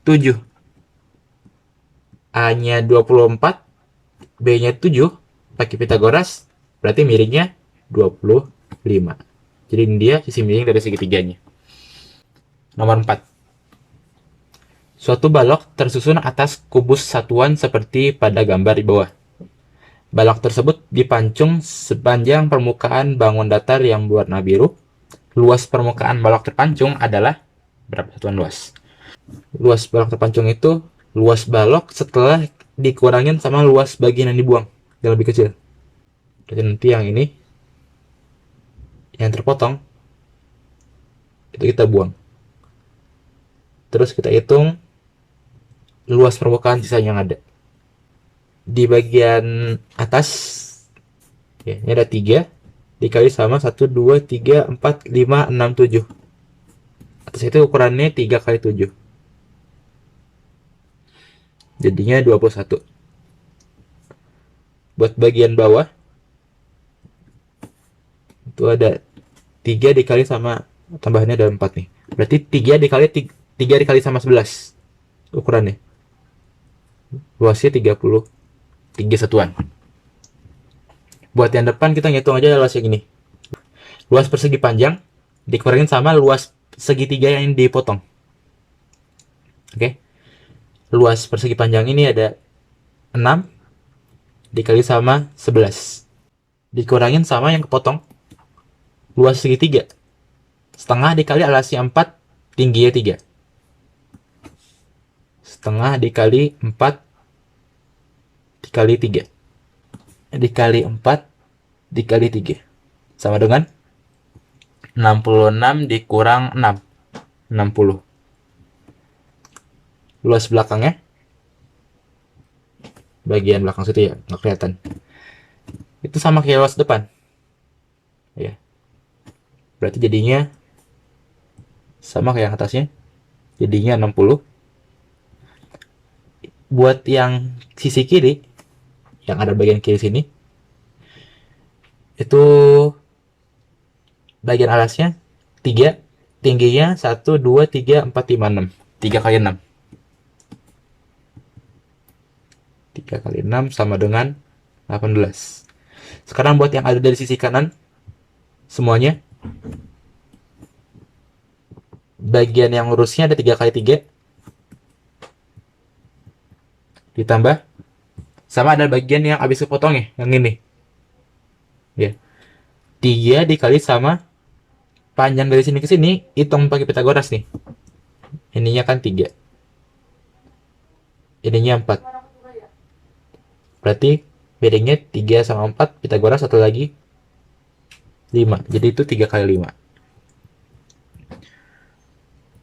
7. A-nya 24, B-nya 7, pakai Pitagoras Berarti miringnya 25. Jadi ini dia sisi miring dari segitiganya. Nomor 4. Suatu balok tersusun atas kubus satuan seperti pada gambar di bawah. Balok tersebut dipancung sepanjang permukaan bangun datar yang berwarna biru. Luas permukaan balok terpancung adalah berapa satuan luas? Luas balok terpancung itu luas balok setelah dikurangin sama luas bagian yang dibuang yang lebih kecil. Jadi nanti yang ini yang terpotong itu kita buang. Terus kita hitung luas permukaan sisa yang ada. Di bagian atas ya, ini ada 3 dikali sama 1, 2, 3, 4, 5, 6, 7. Atas itu ukurannya 3 kali 7. Jadinya 21. Buat bagian bawah itu ada 3 dikali sama tambahannya ada 4 nih. Berarti 3 dikali sama 11 ukurannya. Luasnya 33 satuan. Buat yang depan kita ngitung aja luasnya gini. Luas persegi panjang dikurangin sama luas segitiga yang dipotong. Oke. Luas persegi panjang ini ada 6 dikali sama 11. Dikurangin sama yang kepotong. Luas segitiga. Setengah dikali alasnya 4, tingginya 3. Setengah dikali 4 dikali 3 dikali 4 dikali 3 sama dengan 66 dikurang 6, 60. Luas belakangnya bagian belakang situ ya, nggak kelihatan, itu sama kayak luas depan ya, berarti jadinya sama kayak yang atasnya, jadinya 60. Buat yang sisi kiri, yang ada bagian kiri sini, itu bagian alasnya 3, tingginya 1, 2, 3, 4, 5, 6. 3 kali 6. 3 kali 6 sama dengan 18. Sekarang buat yang ada dari sisi kanan, semuanya, bagian yang lurusnya ada 3 kali 3. Ditambah sama ada bagian yang habis kepotong ya, yang ini ya, 3 dikali sama panjang dari sini ke sini, hitung pakai Pitagoras nih, ininya kan 3, ininya 4, berarti bedanya 3 sama 4, Pitagoras satu lagi 5, jadi itu 3 kali 5.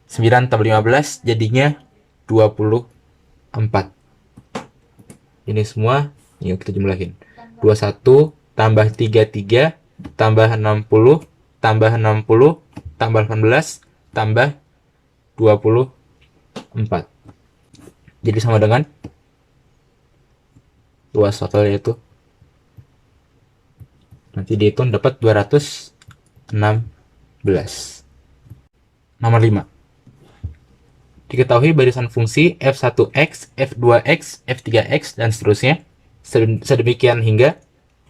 9 tambah 15 jadinya 24. Ini semua, yuk kita jumlahin. 21 tambah 33 tambah 60 tambah 60 tambah 18 tambah 24. Jadi sama dengan luas totalnya itu. Nanti dihitung dapat 216. Nomor 5. Diketahui barisan fungsi f1x, f2x, f3x, dan seterusnya, sedemikian hingga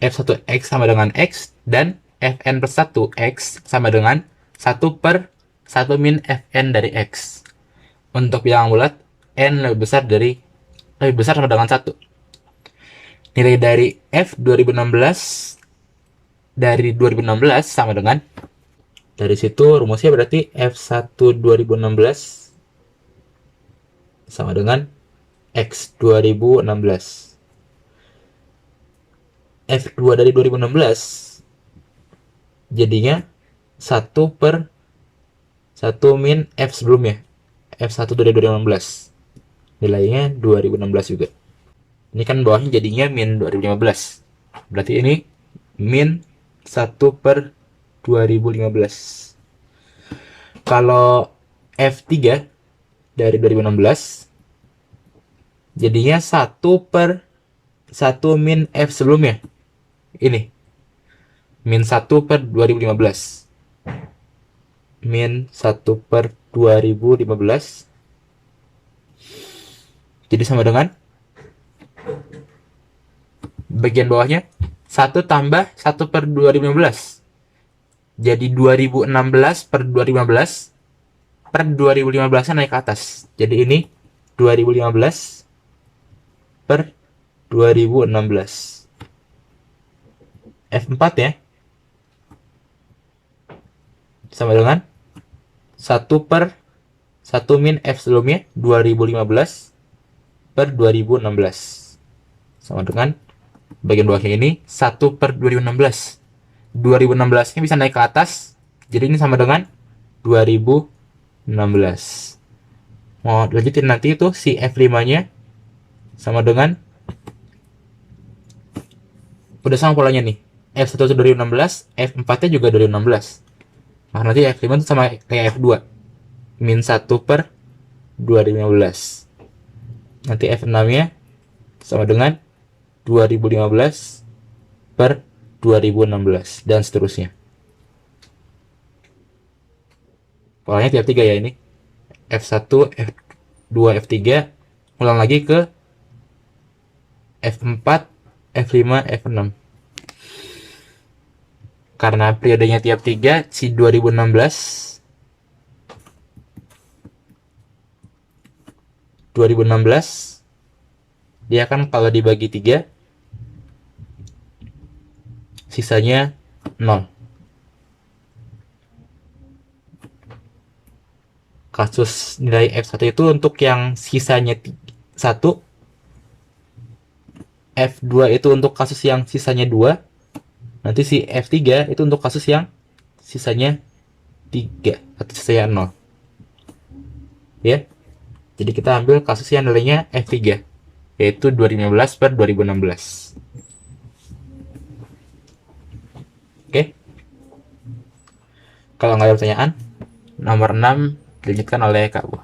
f1x sama dengan x, dan fn plus 1x sama dengan 1 per 1 min fn dari x. Untuk bilangan bulat, n lebih besar sama dengan 1. Nilai dari f 2016 sama dengan, dari situ rumusnya berarti f1 2016 sama dengan X 2016. F2 dari 2016 jadinya 1 per 1 min F sebelumnya, F1 dari 2016, nilainya 2016 juga. Ini kan bawahnya jadinya min 2015, berarti ini min 1 per 2015. Kalau F3 dari 2016 jadinya 1 per 1 min F sebelumnya, ini min 1 per 2015, min 1 per 2015, jadi sama dengan bagian bawahnya 1 tambah 1 per 2015. Jadi 2016 per 2015 per 2015 nya naik ke atas. Jadi ini 2015 per 2016. F4 ya. Sama dengan 1 per 1 min F sebelumnya 2015 per 2016. Sama dengan bagian bawahnya ini 1 per 2016. 2016 nya bisa naik ke atas. Jadi ini sama dengan 2016. Mau lanjutin nanti itu si F5 nya sama dengan, udah sama polanya nih, F1 itu 2016, F4 nya juga 2016. Nah nanti F5 itu sama kayak F2, min 1 per 2015. Nanti F6 nya sama dengan 2015 per 2016 dan seterusnya. Polanya tiap 3 ya ini. F1, F2, F3, ulang lagi ke F4, F5, F6. Karena periodenya tiap 3, si 2016 dia kan kalau dibagi 3 sisanya 0. Kasus nilai F1 itu untuk yang sisanya 1, F2 itu untuk kasus yang sisanya 2, nanti si F3 itu untuk kasus yang sisanya 3 atau sisanya 0 ya. Jadi kita ambil kasus yang nilainya F3, yaitu 2015 per 2016. Oke. Kalau nggak ada pertanyaan, nomor 6 dilanjutkan oleh Kak Bu.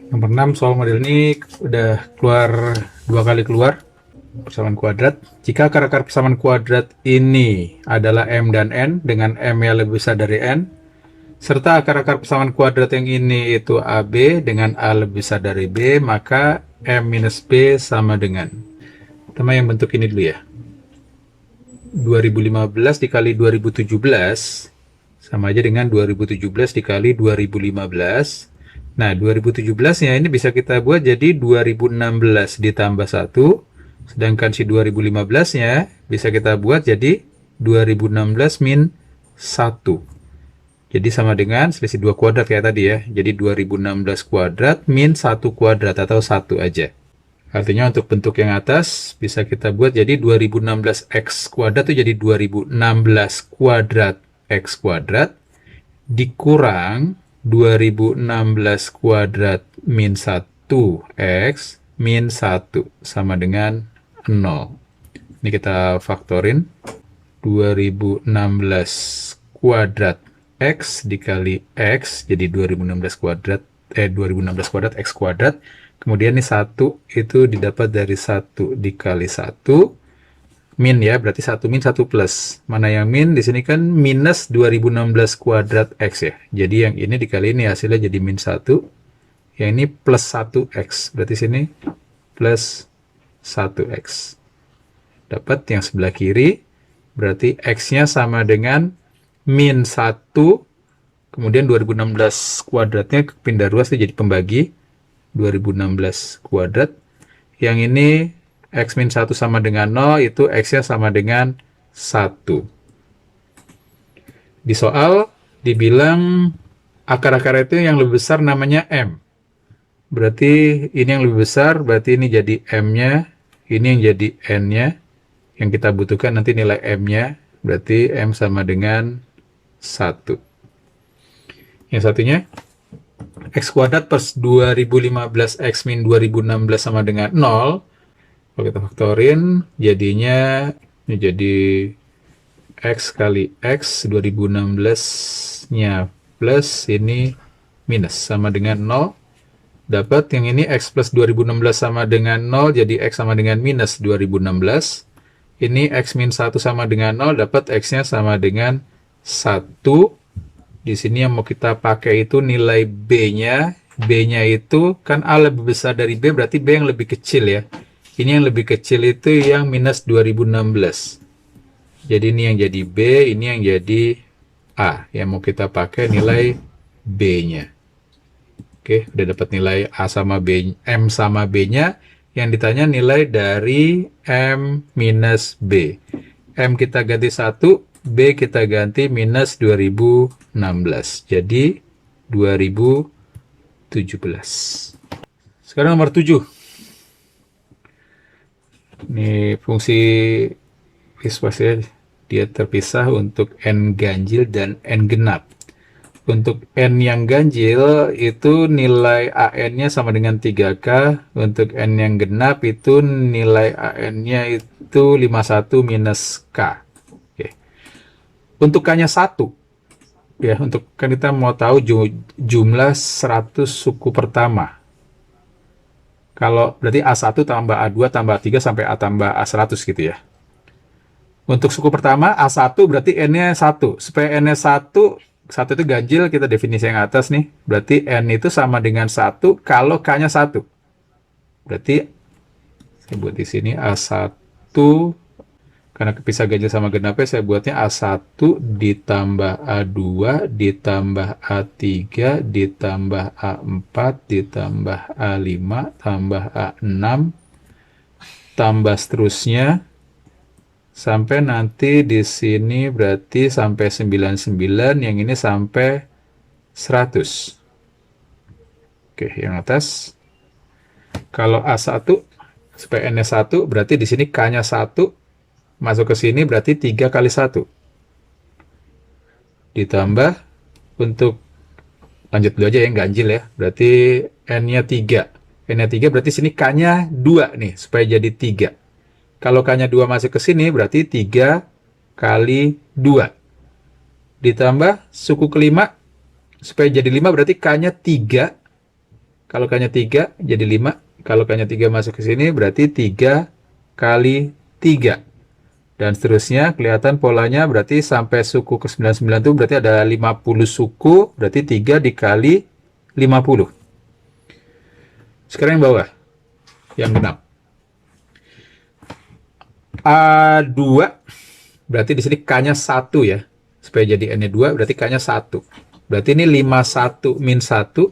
Nomor 6, soal model ini udah keluar 2 kali keluar persamaan kuadrat. Jika akar-akar persamaan kuadrat ini adalah M dan N dengan M yang lebih besar dari N, serta akar-akar persamaan kuadrat yang ini itu AB dengan A lebih besar dari B, maka M minus B sama dengan, pertama yang bentuk ini dulu ya, 2015 dikali 2017 sama aja dengan 2017 dikali 2015. Nah, 2017 nya ini bisa kita buat jadi 2016 ditambah 1, sedangkan si 2015 nya bisa kita buat jadi 2016 min 1. Jadi sama dengan selisih 2 kuadrat kayak tadi ya. Jadi 2016 kuadrat min 1 kuadrat atau 1 aja. Artinya untuk bentuk yang atas bisa kita buat jadi 2016x kuadrat itu jadi 2016 kuadrat x kuadrat dikurang 2016 kuadrat min 1x min 1 sama dengan 0. Ini kita faktorin. 2016 kuadrat x dikali x jadi 2016 kuadrat 2016 kuadrat x kuadrat. Kemudian ini 1 itu didapat dari 1 dikali 1 min ya, berarti 1 min 1 plus. Mana yang min? Di sini kan minus 2016 kuadrat x ya. Jadi yang ini dikali ini hasilnya jadi min 1. Yang ini plus 1x. Berarti sini plus 1x. Dapat yang sebelah kiri. Berarti x-nya sama dengan min 1. Kemudian 2016 kuadratnya pindah ruas jadi pembagi. 2016 kuadrat. Yang ini x min 1 sama dengan 0, itu x-nya sama dengan 1. Di soal dibilang akar-akar itu yang lebih besar namanya M. Berarti ini yang lebih besar, berarti ini jadi M-nya, ini yang jadi N-nya. Yang kita butuhkan nanti nilai M-nya, berarti M sama dengan 1. Yang satunya, x kuadrat plus 2015 x min 2016 sama dengan 0. Kalau kita faktorin, jadinya ini jadi x kali x 2016-nya plus ini minus sama dengan 0. Dapat yang ini x plus 2016 sama dengan 0, jadi x sama dengan minus 2016. Ini x min 1 sama dengan 0, dapat x-nya sama dengan 1. Di sini yang mau kita pakai itu nilai B-nya. B-nya itu kan A lebih besar dari B, berarti B yang lebih kecil ya. Ini yang lebih kecil itu yang minus 2016. Jadi ini yang jadi B, ini yang jadi A. Yang mau kita pakai nilai B-nya. Oke, udah dapat nilai A sama B, M sama B-nya. Yang ditanya nilai dari M minus B. M kita ganti 1, B kita ganti minus 2016. Jadi 2017. Sekarang nomor 7. Ini fungsi pispos ya, dia terpisah untuk N ganjil dan N genap. Untuk N yang ganjil itu nilai AN-nya sama dengan 3K. Untuk N yang genap itu nilai AN-nya itu 51 minus K. Oke. Untuk K-nya 1. Ya, untuk kan kita mau tahu jumlah 100 suku pertama. Kalau berarti A1 tambah A2 tambah A3 sampai A tambah A100 gitu ya. Untuk suku pertama A1 berarti N-nya 1. Supaya N-nya 1 itu ganjil, kita definisi yang atas nih. Berarti N itu sama dengan 1 kalau K-nya 1. Berarti saya buat di sini A1, karena kepisah ganjil sama genapnya, saya buatnya A1 ditambah A2 ditambah A3 ditambah A4 ditambah A5 tambah A6 tambah seterusnya sampai nanti di sini berarti sampai 99, yang ini sampai 100. Oke, yang atas. Kalau A1 supaya N-nya 1 berarti di sini K-nya 1 masuk ke sini berarti 3 kali 1. Ditambah untuk lanjut dulu aja yang ganjil ya. Berarti N-nya 3. N-nya 3 berarti sini K-nya 2 nih supaya jadi 3. Kalau K-nya 2 masuk ke sini, berarti 3 kali 2. Ditambah suku kelima, supaya jadi 5, berarti K-nya 3. Kalau K-nya 3, jadi 5. Kalau K-nya 3 masuk ke sini, berarti 3 kali 3. Dan seterusnya, kelihatan polanya berarti sampai suku ke-99 itu berarti ada 50 suku, berarti 3 dikali 50. Sekarang yang bawah, yang genap. A2 berarti di sini K-nya 1 ya. Supaya jadi N-nya 2 berarti K-nya 1. Berarti ini 51 min 1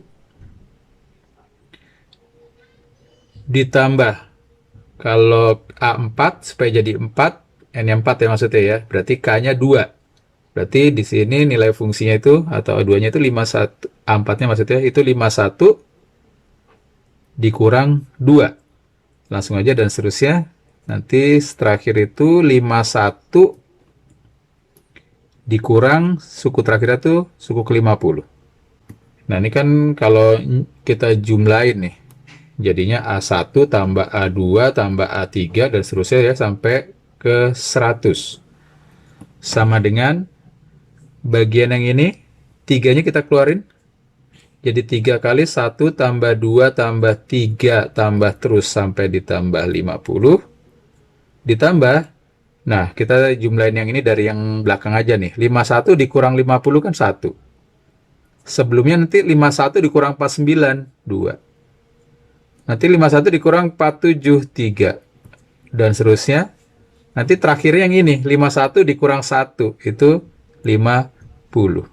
ditambah kalau A4 supaya jadi 4, N-nya 4 ya maksudnya ya. Berarti K-nya 2. Berarti di sini nilai fungsinya itu atau A2-nya itu 51, A4-nya maksudnya itu 51 dikurang 2. Langsung aja dan seterusnya. Nanti terakhir itu 51 dikurang suku terakhir itu suku ke-50. Nah, ini kan kalau kita jumlahin nih. Jadinya A1 tambah A2 tambah A3 dan seterusnya ya sampai ke 100. Sama dengan bagian yang ini, 3-nya kita keluarin. Jadi 3 kali 1 tambah 2 tambah 3 tambah terus sampai ditambah 50. Ditambah, nah kita jumlahin yang ini dari yang belakang aja nih. 51 dikurang 50 kan 1. Sebelumnya nanti 51 dikurang 49, 2. Nanti 51 dikurang 47, 3. Dan seterusnya. Nanti terakhirnya yang ini, 51 dikurang 1, itu 50.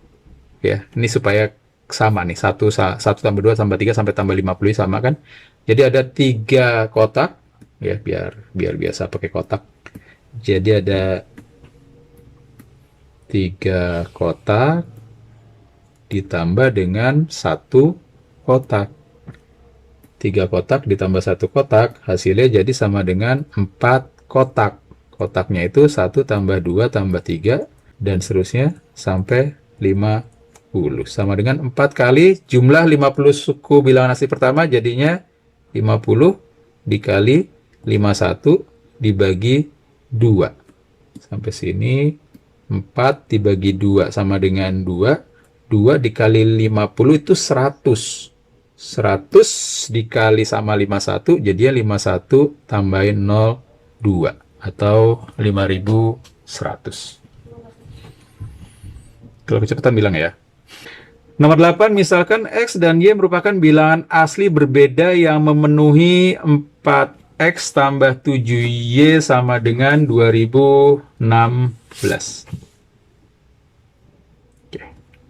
Ya, ini supaya sama nih, 1 tambah 2 tambah 3 sampai tambah 50 sama kan. Jadi ada 3 kotak. Ya, biar biasa pakai kotak. Jadi ada 3 kotak ditambah dengan 1 kotak. 3 kotak ditambah 1 kotak, hasilnya jadi sama dengan 4 kotak. Kotaknya itu 1 tambah 2 tambah 3, dan seterusnya sampai 50. Sama dengan 4 kali jumlah 50 suku bilangan asli pertama, jadinya 50 dikali 51 dibagi 2. Sampai sini 4 dibagi 2 sama dengan 2. 2 dikali 50 itu 100. 100 dikali sama 51 jadinya 51 tambahin 02 atau 5100. Kalau kecepatan bilang ya. Nomor 8, misalkan X dan Y merupakan bilangan asli berbeda yang memenuhi 4 X tambah 7Y sama dengan 2016. Oke.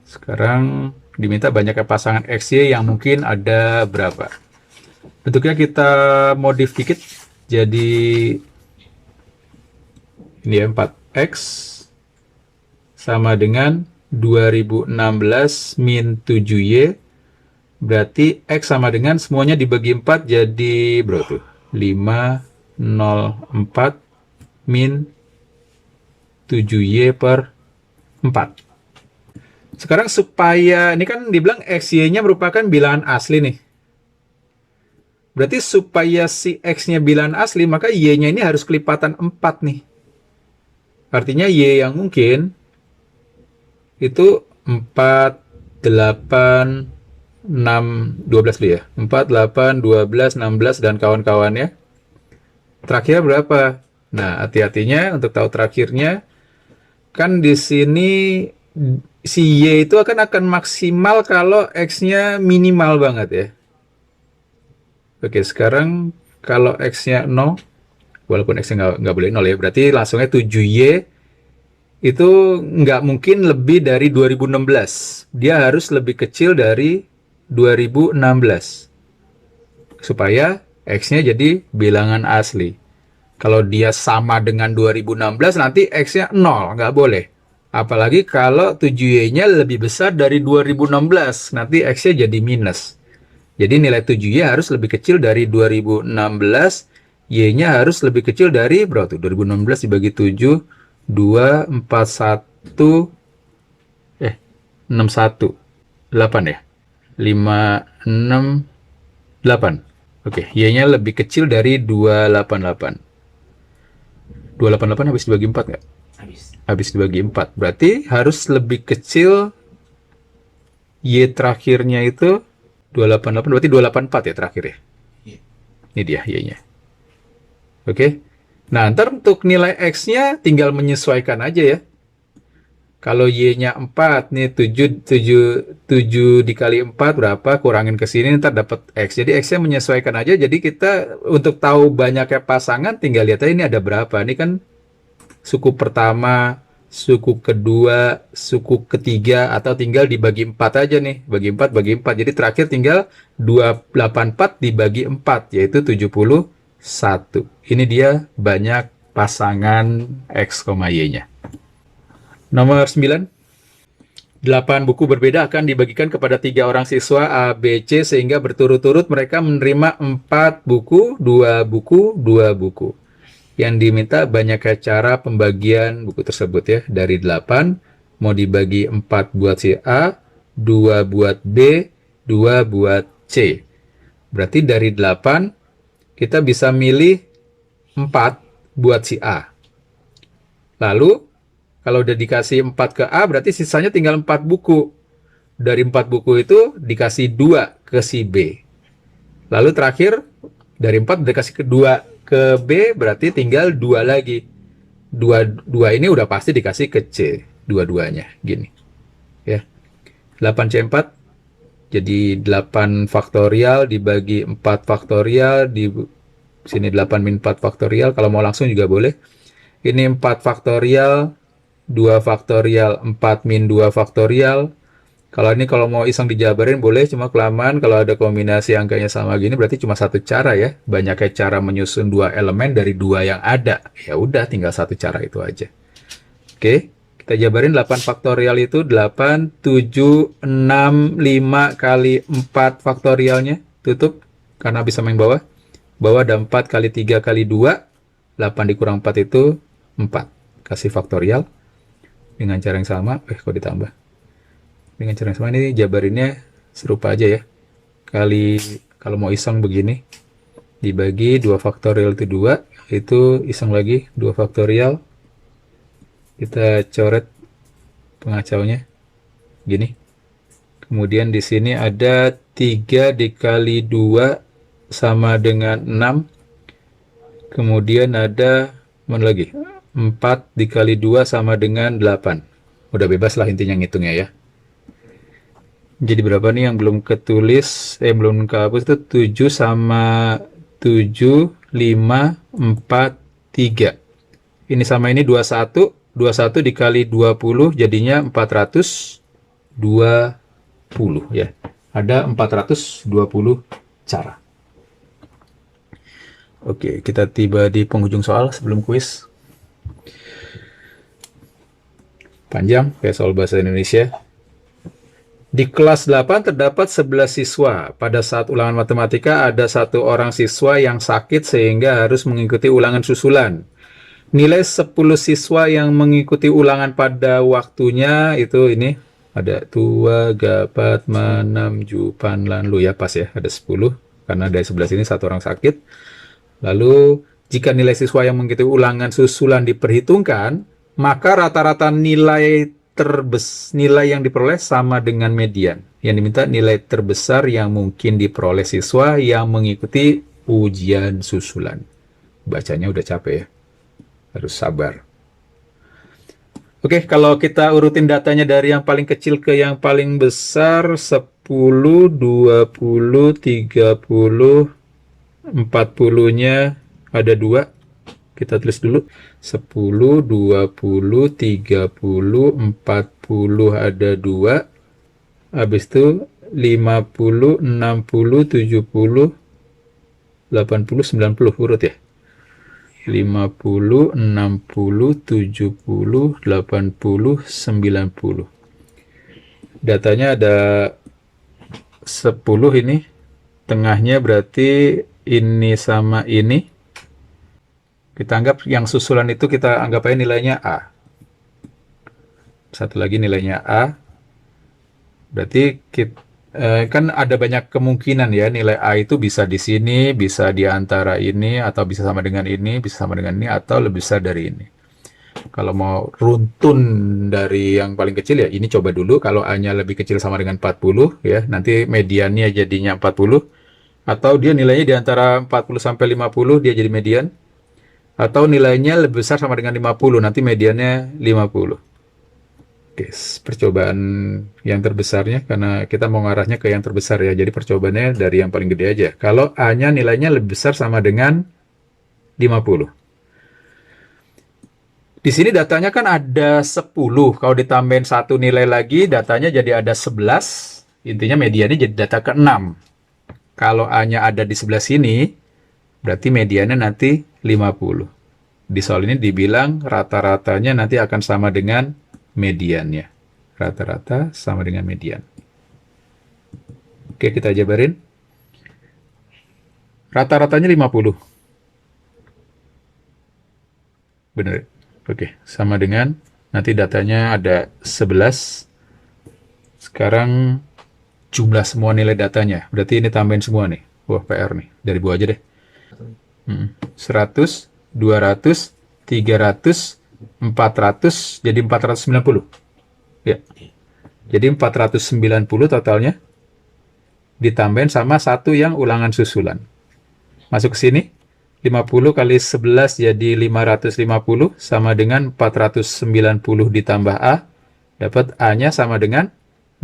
Sekarang diminta banyaknya pasangan XY yang mungkin ada berapa. Bentuknya kita modif dikit. Jadi ini ya 4X sama dengan 2016 min 7Y. Berarti X sama dengan semuanya dibagi 4 jadi berapa tuh? 504 min 7Y per 4. Sekarang supaya, ini kan dibilang XY-nya merupakan bilangan asli nih. Berarti supaya si X-nya bilangan asli, maka Y-nya ini harus kelipatan 4 nih. Artinya Y yang mungkin itu 4, 8, 6, 12 dulu ya. 4, 8, 12, 16, dan kawan-kawannya. Terakhir berapa? Nah, hati-hatinya untuk tahu terakhirnya, kan di sini si Y itu akan maksimal kalau X-nya minimal banget ya. Oke, sekarang kalau X-nya 0, walaupun X-nya nggak boleh 0 ya, berarti langsungnya 7Y itu nggak mungkin lebih dari 2016. Dia harus lebih kecil dari 2016. Supaya X-nya jadi bilangan asli. Kalau dia sama dengan 2016, nanti X-nya 0, nggak boleh. Apalagi kalau 7Y-nya lebih besar dari 2016, nanti X-nya jadi minus. Jadi nilai 7Y harus lebih kecil dari 2016, Y-nya harus lebih kecil dari berapa tuh? 2016 dibagi 7, 2, 4, 1, 61, 8 ya? 5, 6, 8. Oke, Y-nya lebih kecil dari 288. 288 habis dibagi 4 nggak? Habis dibagi 4. Berarti harus lebih kecil Y terakhirnya itu 288, berarti 284 ya terakhir ya? Ini dia Y-nya. Oke. Nah, ntar untuk nilai X-nya tinggal menyesuaikan aja ya. Kalau Y-nya 4, nih 7 dikali 4 berapa, kurangin ke sini, ntar dapat X. Jadi X-nya menyesuaikan aja, jadi kita untuk tahu banyaknya pasangan, tinggal lihat aja ini ada berapa. Ini kan suku pertama, suku kedua, suku ketiga, atau tinggal dibagi 4 aja nih. Bagi 4, bagi 4. Jadi terakhir tinggal 284 dibagi 4, yaitu 71. Ini dia banyak pasangan X, Y-nya. Nomor 9. 8 buku berbeda akan dibagikan kepada 3 orang siswa A, B, C sehingga berturut-turut mereka menerima 4 buku, 2 buku, 2 buku. Yang diminta banyak cara pembagian buku tersebut ya. Dari 8 mau dibagi 4 buat si A, 2 buat B, 2 buat C. Berarti dari 8 kita bisa milih 4 buat si A. Lalu kalau udah dikasih 4 ke A, berarti sisanya tinggal 4 buku. Dari 4 buku itu dikasih 2 ke si B. Lalu terakhir, dari 4 dikasih ke 2 ke B, berarti tinggal 2 lagi. 2 ini udah pasti dikasih ke C. Dua-duanya, gini. Ya. 8C4, jadi 8 faktorial dibagi 4 faktorial, di sini 8 min 4 faktorial, kalau mau langsung juga boleh. Ini 4 faktorial, 2 faktorial, 4 min 2 faktorial. Kalau mau iseng dijabarin boleh, cuma kelamaan kalau ada kombinasi angkanya sama gini berarti cuma satu cara ya. Banyaknya cara menyusun 2 elemen dari 2 yang ada. Ya udah tinggal satu cara itu aja. Oke, kita jabarin 8 faktorial itu 8, 7, 6, 5 kali 4 faktorialnya. Tutup karena bisa main bawah. Bawah ada 4 kali 3 kali 2. 8 dikurang 4 itu 4. Kasih faktorial. Dengan cara yang sama, kok ditambah? Dengan cara yang sama ini jabarinnya serupa aja ya. Kalau mau iseng begini, dibagi 2 faktorial itu 2, itu iseng lagi 2 faktorial. Kita coret pengacaunya, gini. Kemudian di sini ada 3 dikali 2 sama dengan 6. Kemudian ada, mana lagi? 4 dikali 2 sama dengan 8. Udah bebas lah intinya ngitungnya ya. Jadi berapa nih yang belum ketulis, belum kehapus itu 7 sama 7 3. Ini sama ini 21. 21 dikali 20 jadinya 420 ya. Ada 420 cara. Oke, kita tiba di penghujung soal sebelum kuis. Panjang kayak soal bahasa Indonesia. Di kelas 8 terdapat 11 siswa. Pada saat ulangan matematika ada 1 orang siswa yang sakit sehingga harus mengikuti ulangan susulan. Nilai 10 siswa yang mengikuti ulangan pada waktunya itu ini ada 2, 4, 6, 7, lalu ya pas ya ada 10 karena dari 11 ini 1 orang sakit. Lalu jika nilai siswa yang mengikuti ulangan susulan diperhitungkan, maka rata-rata nilai yang diperoleh sama dengan median. Yang diminta nilai terbesar yang mungkin diperoleh siswa yang mengikuti ujian susulan. Bacanya udah capek ya. Harus sabar. Oke, kalau kita urutin datanya dari yang paling kecil ke yang paling besar, 10, 20, 30, 40-nya ada 2. Kita tulis dulu. 10, 20, 30, 40 ada 2. Habis itu 50, 60, 70, 80, 90 urut ya. 50, 60, 70, 80, 90. Datanya ada 10 ini. Tengahnya berarti ini sama ini. Kita anggap yang susulan itu kita anggap aja nilainya A. Satu lagi nilainya A. Berarti kan ada banyak kemungkinan ya nilai A itu bisa di sini, bisa di antara ini, atau bisa sama dengan ini, bisa sama dengan ini, atau lebih besar dari ini. Kalau mau runtun dari yang paling kecil ya ini coba dulu. Kalau A-nya lebih kecil sama dengan 40 ya, nanti mediannya jadinya 40. Atau dia nilainya di antara 40 sampai 50 dia jadi median. Atau nilainya lebih besar sama dengan 50, nanti mediannya 50. Oke, percobaan yang terbesarnya, karena kita mau ngarahnya ke yang terbesar ya, jadi percobaannya dari yang paling gede aja. Kalau A-nya nilainya lebih besar sama dengan 50. Di sini datanya kan ada 10, kalau ditambahin 1 nilai lagi, datanya jadi ada 11, intinya mediannya jadi data ke-6. Kalau A-nya ada di sebelah sini, berarti mediannya nanti 50. Di soal ini dibilang rata-ratanya nanti akan sama dengan mediannya. Rata-rata sama dengan median. Oke, kita jabarin. Rata-ratanya 50. Benar. Oke, sama dengan nanti datanya ada 11. Sekarang jumlah semua nilai datanya. Berarti ini tambahin semua nih. Wah, PR nih. Dari buah aja deh. 100, 200, 300, 400, jadi 490. Ya. Jadi 490 totalnya. Ditambahin sama 1 yang ulangan susulan. Masuk ke sini. 50 kali 11 jadi 550 sama dengan 490 ditambah A. Dapat A-nya sama dengan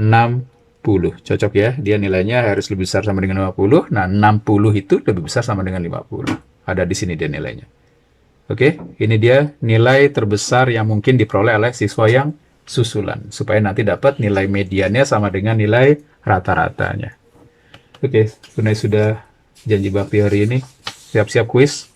60. Cocok ya. Dia nilainya harus lebih besar sama dengan 50. Nah, 60 itu lebih besar sama dengan 50. Ada di sini dia nilainya. Oke, ini dia nilai terbesar yang mungkin diperoleh oleh siswa yang susulan. Supaya nanti dapat nilai mediannya sama dengan nilai rata-ratanya. Oke, sebenarnya sudah janji bakti hari ini. Siap-siap kuis.